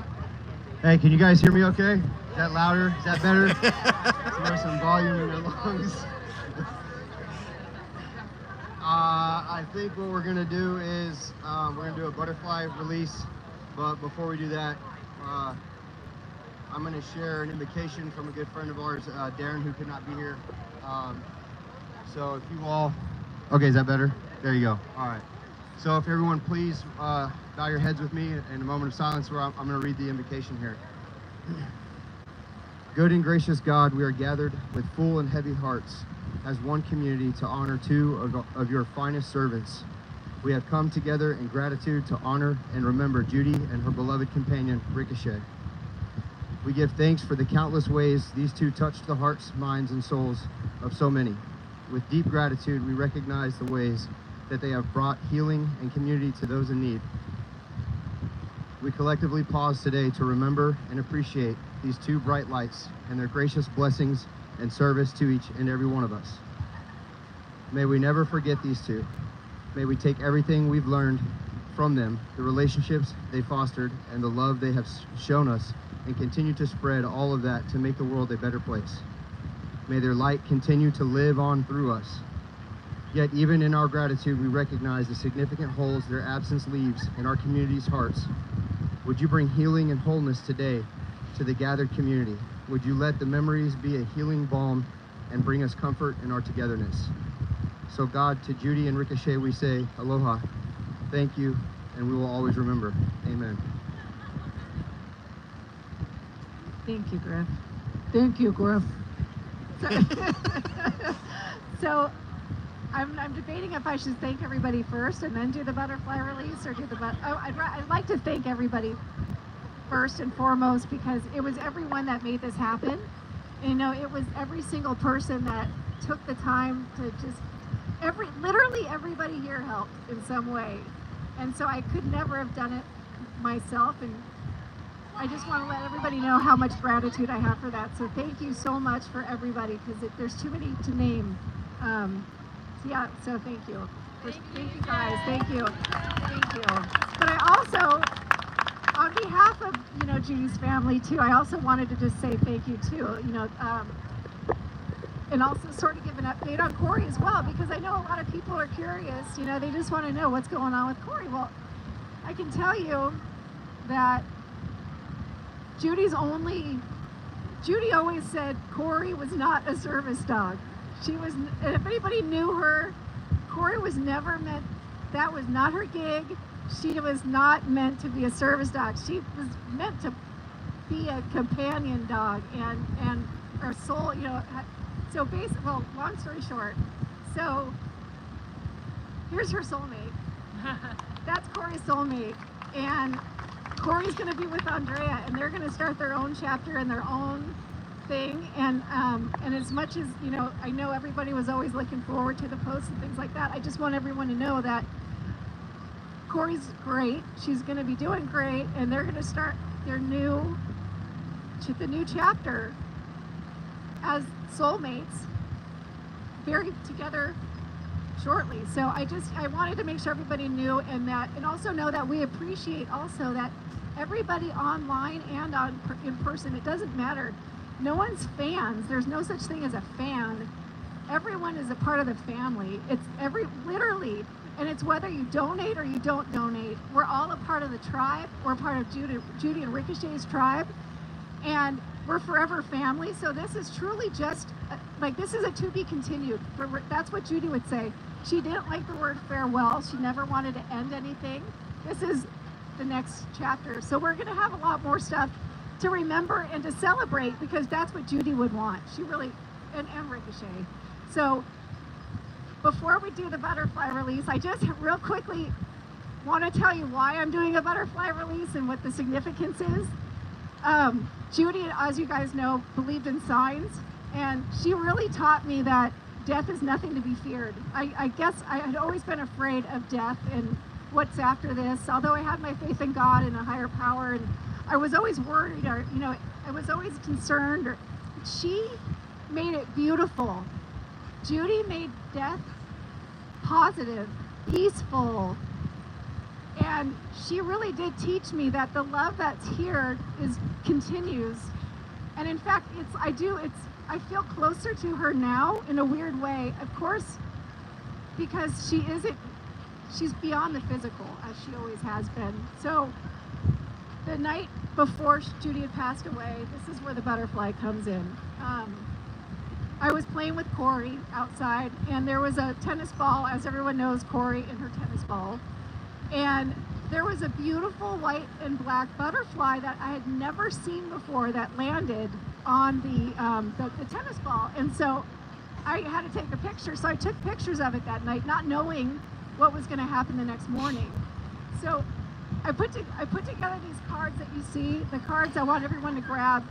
J: Hey, can you guys hear me okay? Is that louder? Is that better? So there's some volume in your lungs. I think what we're gonna do is we're gonna do a butterfly release, but before we do that, I'm gonna share an invocation from a good friend of ours, Darren, who could not be here. So if you all, okay, is that better? There you go. All right. So if everyone please bow your heads with me in a moment of silence where I'm going to read the invocation here. Good and gracious God, we are gathered with full and heavy hearts as one community to honor two of your finest servants. We have come together in gratitude to honor and remember Judy and her beloved companion, Ricochet. We give thanks for the countless ways these two touched the hearts, minds, and souls of so many. With deep gratitude, we recognize the ways that they have brought healing and community to those in need. We collectively pause today to remember and appreciate these two bright lights and their gracious blessings and service to each and every one of us. May we never forget these two. May we take everything we've learned from them, the relationships they fostered, and the love they have shown us, and continue to spread all of that to make the world a better place. May their light continue to live on through us. Yet even in our gratitude, we recognize the significant holes their absence leaves in our community's hearts. Would you bring healing and wholeness today to the gathered community? Would you let the memories be a healing balm and bring us comfort in our togetherness? So God, to Judy and Ricochet, we say, aloha, thank you, and we will always remember. Amen.
F: Thank you, Griff. Thank you, Griff. So I'm debating if I should thank everybody first and then do the butterfly release, or do the I'd like to thank everybody first and foremost, because it was everyone that made this happen. And, you know, it was every single person that took the time to just literally everybody here helped in some way. And so I could never have done it myself, and I just want to let everybody know how much gratitude I have for that. So thank you so much for everybody, because there's too many to name. Yeah, so thank you. Thank you guys, thank you. Thank you. But I also, on behalf of, you know, Judy's family too, I also wanted to just say thank you too, you know, and also sort of give an update on Corey as well, because I know a lot of people are curious, you know, they just want to know what's going on with Corey. Well, I can tell you that Judy always said Corey was not a service dog. She was, and if anybody knew her, Corey was never meant, that was not her gig. She was not meant to be a service dog. She was meant to be a companion dog and her soul, you know. So basically, well, long story short, so here's her soulmate. That's Corey's soulmate. And Corey's going to be with Andrea, and they're going to start their own chapter and their own thing. And as much as, you know, I know everybody was always looking forward to the posts and things like that, I just want everyone to know that Corey's great. She's going to be doing great, and they're going to start the new chapter as soulmates, very together shortly. So I wanted to make sure everybody knew, and also know that we appreciate also that everybody online and in person, it doesn't matter. No one's fans. There's no such thing as a fan. Everyone is a part of the family. It's literally, and it's whether you donate or you don't donate. We're all a part of the tribe. We're part of Judy and Ricochet's tribe, and we're forever family. So this is truly just, this is a to be continued. That's what Judy would say. She didn't like the word farewell. She never wanted to end anything. This is the next chapter. So we're gonna have a lot more stuff to remember and to celebrate, because that's what Judy would want. She really, and Ricochet. So before we do the butterfly release, I just real quickly want to tell you why I'm doing a butterfly release and what the significance is. Judy, as you guys know, believed in signs, and she really taught me that death is nothing to be feared. I guess I had always been afraid of death and what's after this, although I had my faith in God and a higher power, and I was always worried, or, you know, I was always concerned. She made it beautiful. Judy made death positive, peaceful, and she really did teach me that the love that's here continues. And in fact, I feel closer to her now in a weird way. Of course, because she's beyond the physical, as she always has been. So the night before Judy had passed away, this is where the butterfly comes in. I was playing with Corey outside, and there was a tennis ball, as everyone knows, Corey and her tennis ball. And there was a beautiful white and black butterfly that I had never seen before that landed on the tennis ball. And so I had to take a picture. So I took pictures of it that night, not knowing what was going to happen the next morning. So I put together these cards that you see, the cards I want everyone to grab.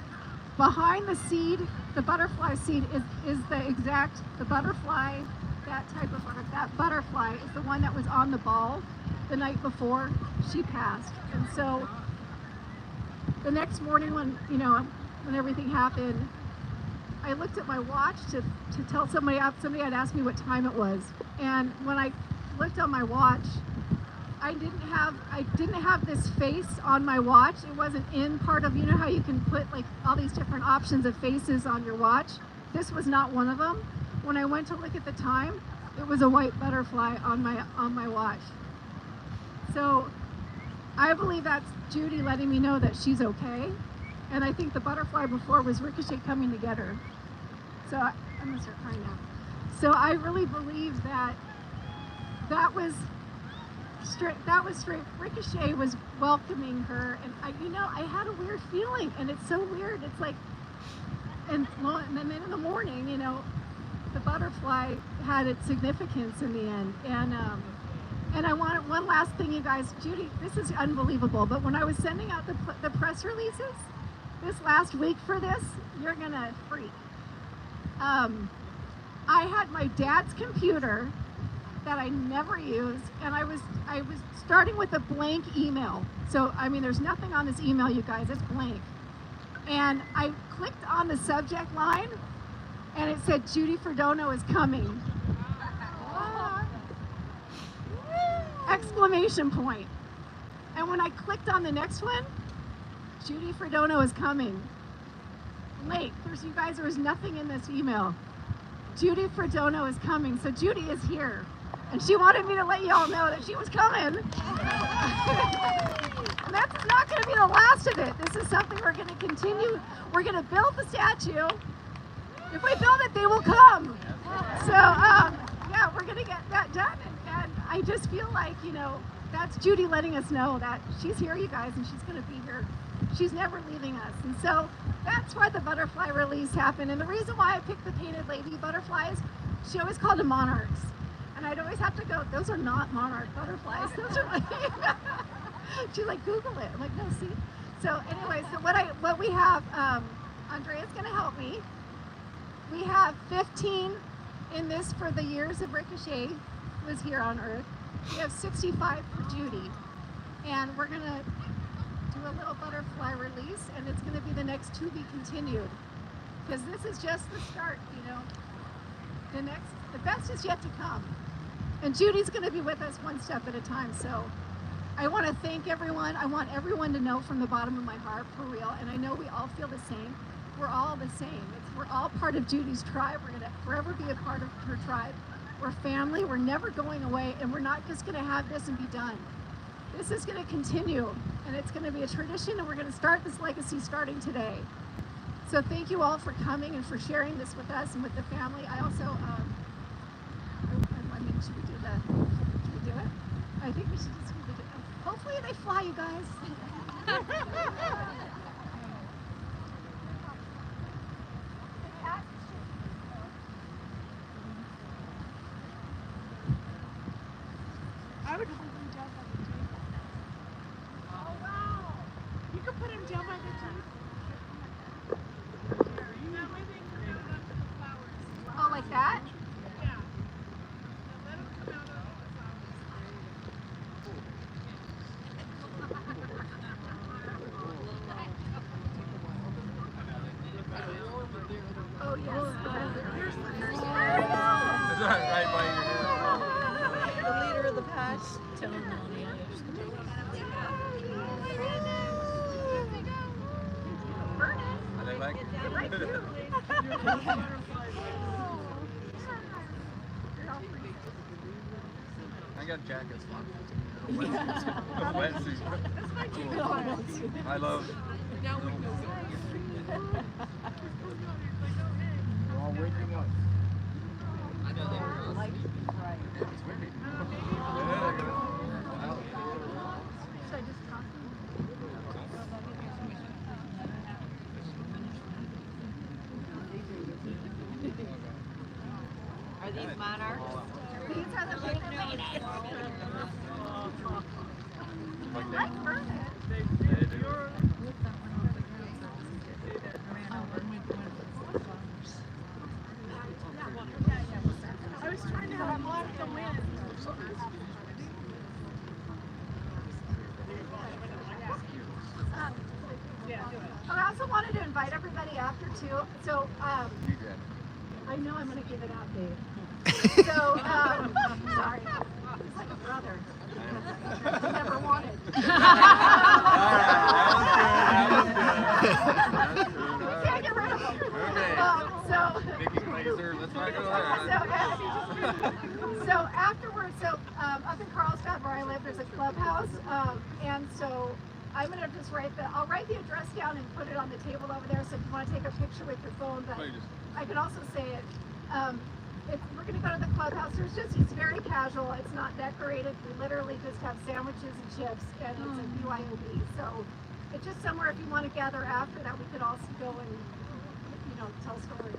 F: Behind the seed, the butterfly seed is the butterfly, that butterfly is the one that was on the ball the night before she passed. And so the next morning when everything happened, I looked at my watch to tell somebody had asked me what time it was. And when I looked on my watch, I didn't have this face on my watch. It wasn't in part of, how you can put like all these different options of faces on your watch. This was not one of them. When I went to look at the time, it was a white butterfly on my watch. So I believe that's Judy letting me know that she's okay. And I think the butterfly before was Ricochet coming to get her. So I'm gonna start crying now. So I really believe that was straight. Ricochet was welcoming her, and I had a weird feeling, and it's so weird. It's like, and then in the morning, the butterfly had its significance in the end. And I want one last thing, you guys. Judy, this is unbelievable. But when I was sending out the press releases this last week for this, you're gonna freak. I had my dad's computer that I never used, and I was starting with a blank email. So there's nothing on this email, you guys. It's blank. And I clicked on the subject line, and it said Judy Fredono is coming. Exclamation point. And when I clicked on the next one, Judy Fredono is coming. Wait, you guys, there was nothing in this email. Judy Fredono is coming. So Judy is here. And she wanted me to let you all know that she was coming. And that's not going to be the last of it. This is something we're going to continue. We're going to build the statue. If we build it, they will come. So, yeah, we're going to get that done. And I just feel like, that's Judy letting us know that she's here, you guys, and she's going to be here. She's never leaving us. And so that's why the butterfly release happened. And the reason why I picked the painted lady butterflies, she always called them monarchs. And I'd always have to go, those are not monarch butterflies. Those are like, she's like, Google it. I'm like, no, see? So anyway, so what we have, Andrea's going to help me. We have 15 in this for the years of Ricochet was here on Earth. We have 65 for Judy. And we're going to do a little butterfly release, and it's going to be the next to be continued. Because this is just the start, The best is yet to come. And Judy's going to be with us one step at a time. So I want to thank everyone. I want everyone to know from the bottom of my heart, for real, and I know we all feel the same. We're all the same. We're all part of Judy's tribe. We're going to forever be a part of her tribe. We're family. We're never going away, and we're not just going to have this and be done. This is going to continue, and it's going to be a tradition, and we're going to start this legacy starting today. So thank you all for coming and for sharing this with us and with the family. I also, should we do it? I think we should just do it. Hopefully they fly, you guys.
M: I would put him down by the table. Oh, wow. You could put him down by the table. That way they can get up to the flowers.
F: Oh, like that?
M: Yeah. Now let him come out of the flowers.
F: Oh, yes. Here's the first.
E: Right by your
Q: The leader of the pack. Tell him all the others.
E: Are they like? I got jackets. Wetsuit. I love.
N: We're all waking up.
E: I know they were.
Q: Are these monarchs?
A: These are the big ladies. Like Vernon. I was trying to have the wind. I also wanted to invite everybody after too. So I know I'm going to give it out, Dave. So sorry, he's like a brother. I never wanted. Can't get rid of him. So afterwards, up in Carlsbad where I live, there's a clubhouse, and so I'm gonna just I'll write the address down and put it on the table over there. So if you want to take a picture with your phone, but I can also say it. We're gonna go to the clubhouse. It's very casual. It's not decorated. We literally just have sandwiches and chips, and it's a BYOB. So it's just somewhere if you want to gather after that, we could also go and tell stories.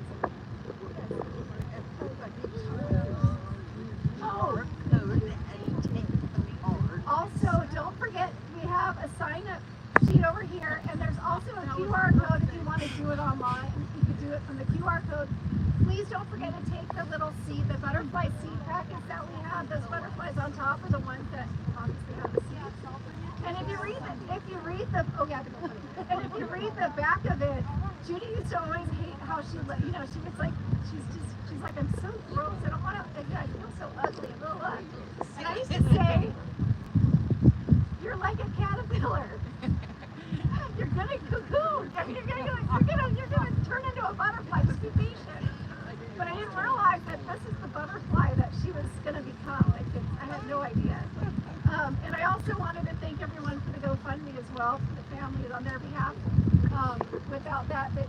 A: Oh. Also, don't forget we have a sign-up sheet over here, and there's also a QR code if you want to do it online. You can do it from the QR code. Please don't forget to take the little seed, the butterfly seed packets that we have. Those butterflies on top are the ones that obviously have the seeds. And if you read the back of it, Judy used to always hate how she was like, she's like, I'm so gross. I don't want to. I feel so ugly. And I used to say, you're like a caterpillar. You're gonna cocoon. You're gonna turn into a butterfly. Just be patient. But I didn't realize that this is the butterfly that she was gonna become. I had no idea. And I also wanted to thank everyone for the GoFundMe as well, for the families on their behalf. Without that, they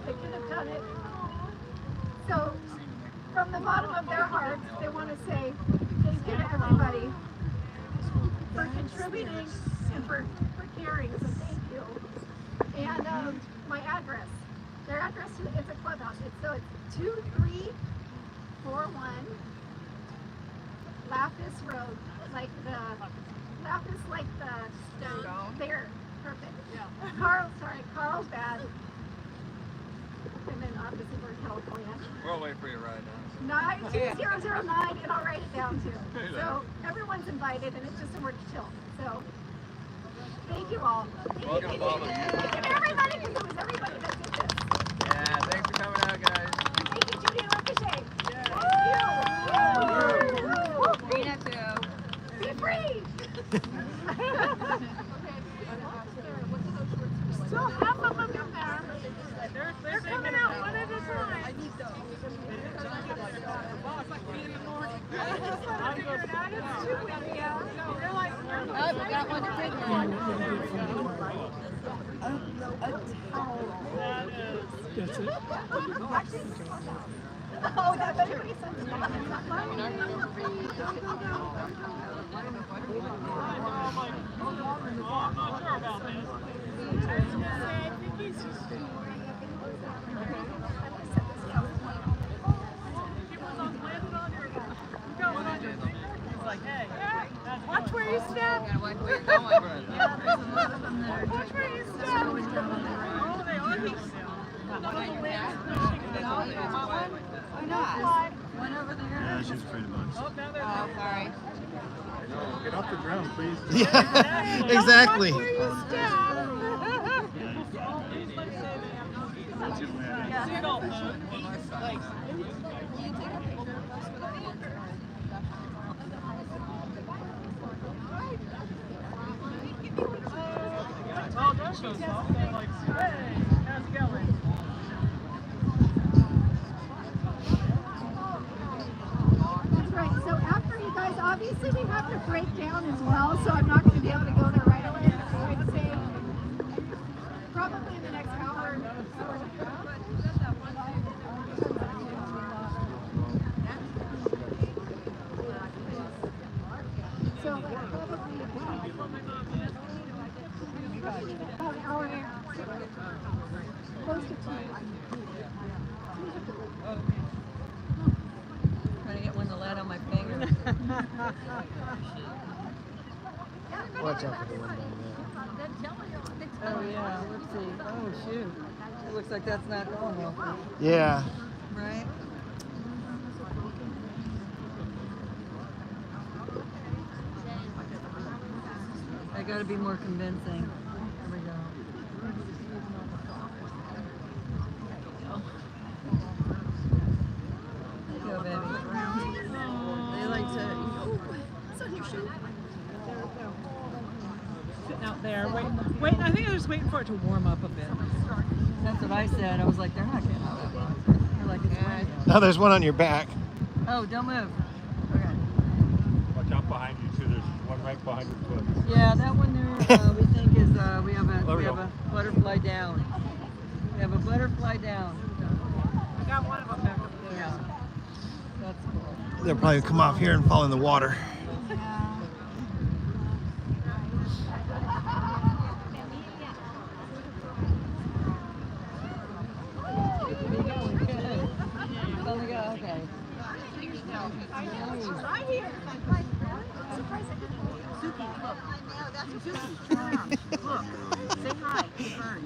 A: couldn't have done it. So, from the bottom of their hearts, they want to say thank you to everybody for contributing and for caring. So thank you. And my address. Their address is a clubhouse. It's 2341 Lapis Road, like the stone. There, perfect. Carlsbad. And then obviously we're in California.
E: We'll wait for your ride now.
A: 92009, and I'll write it down too. So everyone's invited, and it's just somewhere to chill. So thank you all.
E: Welcome to all of you.
A: And everybody, because it was everybody that did this.
E: Yeah, thanks for coming out, guys.
A: Thank you, Judy and Ricochet.
Q: Rena too.
A: Be free. Still half of them in there. They're coming out one at a time. I need those. I just want to figure it out. It's too windy. They're like,
Q: that one's big one.
A: a towel.
I: That's it.
A: Oh, that better be something. Watch where you step.
Q: Watch where you're going.
A: Watch where you step. Oh, they are these.
Q: One over there.
N: Yeah, she's afraid of bugs.
Q: Oh, sorry.
N: Get off the ground, please.
B: Yeah, exactly.
A: Watch where you step.
N: That's your man.
O: adult mode. Like, oh, that's so soft. They're like, hey, how's it going?
F: That's right. So after you guys, obviously we have to break down as well, so I'm not going to be able to go there right away. I'd say probably in the next hour. So like probably about an hour and a half. Close to 2.
K: Trying to get one to land on my finger.
B: Watch out for the one down
K: Oh yeah, let's see. Oh shoot. It looks like that's not going well.
B: there. Yeah.
K: Right? I gotta be more convincing. Here we go. There you go, baby. They like to. Oh, it's on your shoe.
G: Sitting out there, waiting. I think I was waiting for it to warm up a bit.
K: That's what I said. I was like, they're not getting out that far. They're like, it's windy.
B: Now there's one on your back.
K: Oh, don't move. Okay.
N: Watch out behind you too. There's one right behind your foot.
K: Yeah, that one there we think is we have
N: There we
K: a
N: go.
K: butterfly down. We have a butterfly down.
G: I got one of them back up there.
K: Yeah. That's cool.
B: They'll probably come off here and fall in the water.
K: Okay.
F: Right here.
M: Suki, look. Suki, turn around. Look. Say hi to Vern.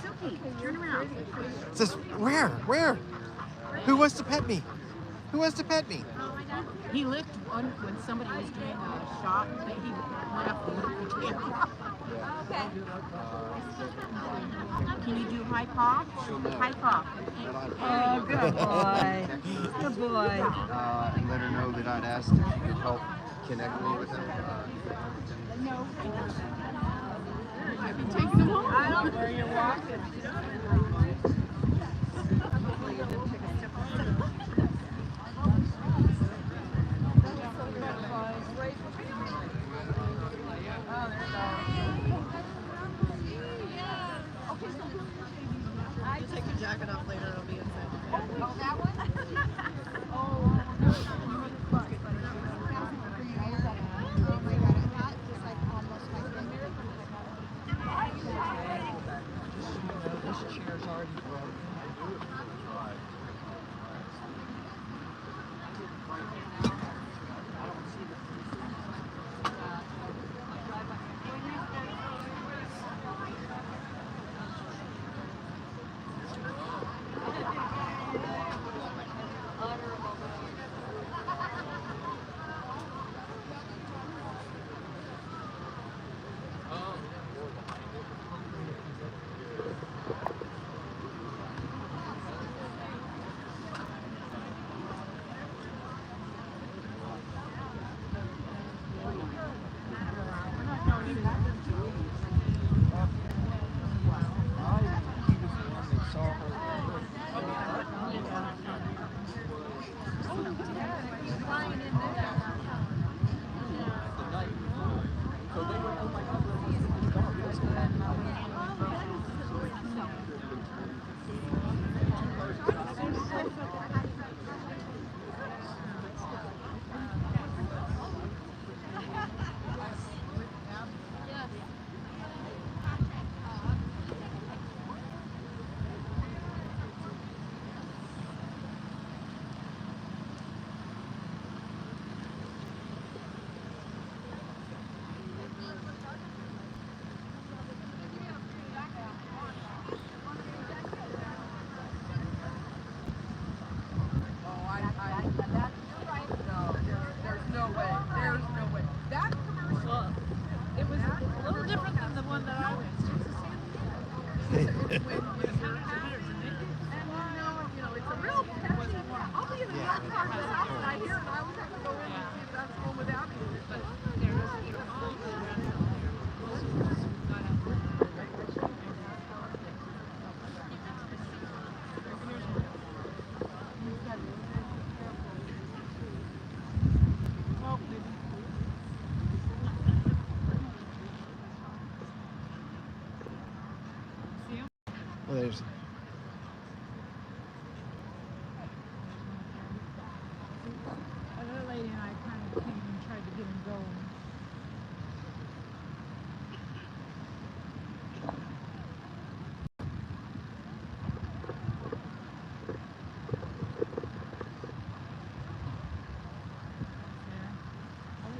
M: Suki, turn around.
B: It says, where? Who wants to pet me? Who wants to pet me?
M: He licked one when somebody was doing a shot, but he went up and licked the camera. Okay. Can you do high paw? High paw.
K: Oh, good boy. Good boy.
J: And let her know that I'd asked if she could help connect me with him.
M: No. I can take them home. I don't know where you're walking.
Q: Take your jacket off later, it'll be inside.
M: Oh, that one?
K: This chair's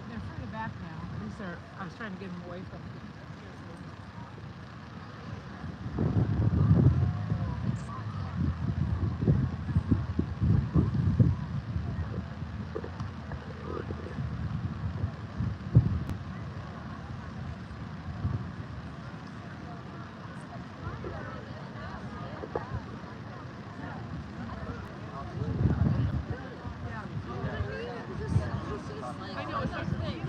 M: They're further back now. At least I was trying to get them away from me.
Q: I know, it's just thing.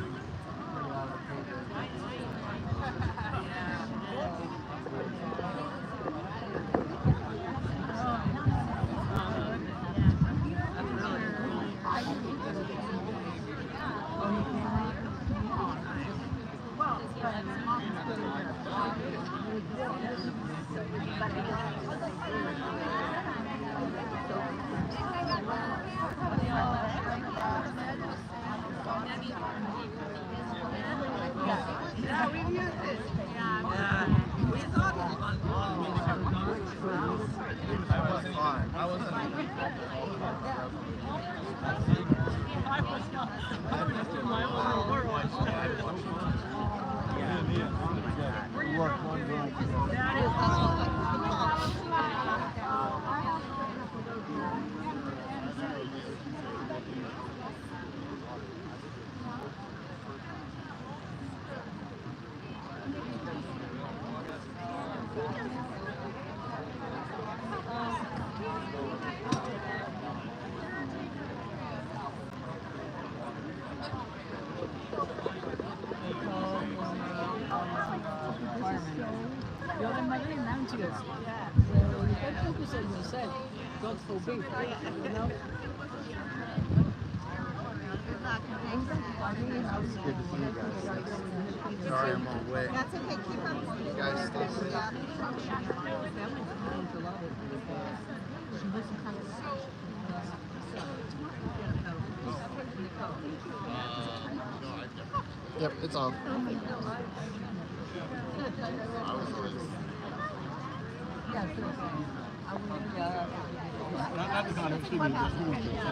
M: Yeah, we've used it.
E: We thought it was fun. I wasn't.
N: We worked one room together.
M: God forbid, you know?
J: Good to see you guys. Sorry I'm all wet.
M: That's okay, keep on.
J: You guys stay safe. Yep, it's off.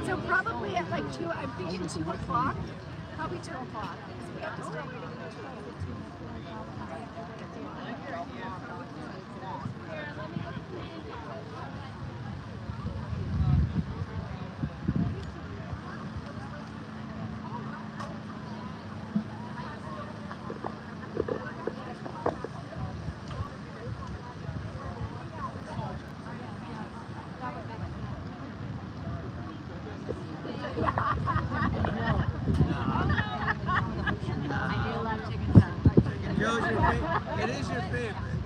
F: So probably at like 2, I'm thinking 2 o'clock. Probably 2 o'clock. Because we have to start waiting for 2.
E: It is your favorite.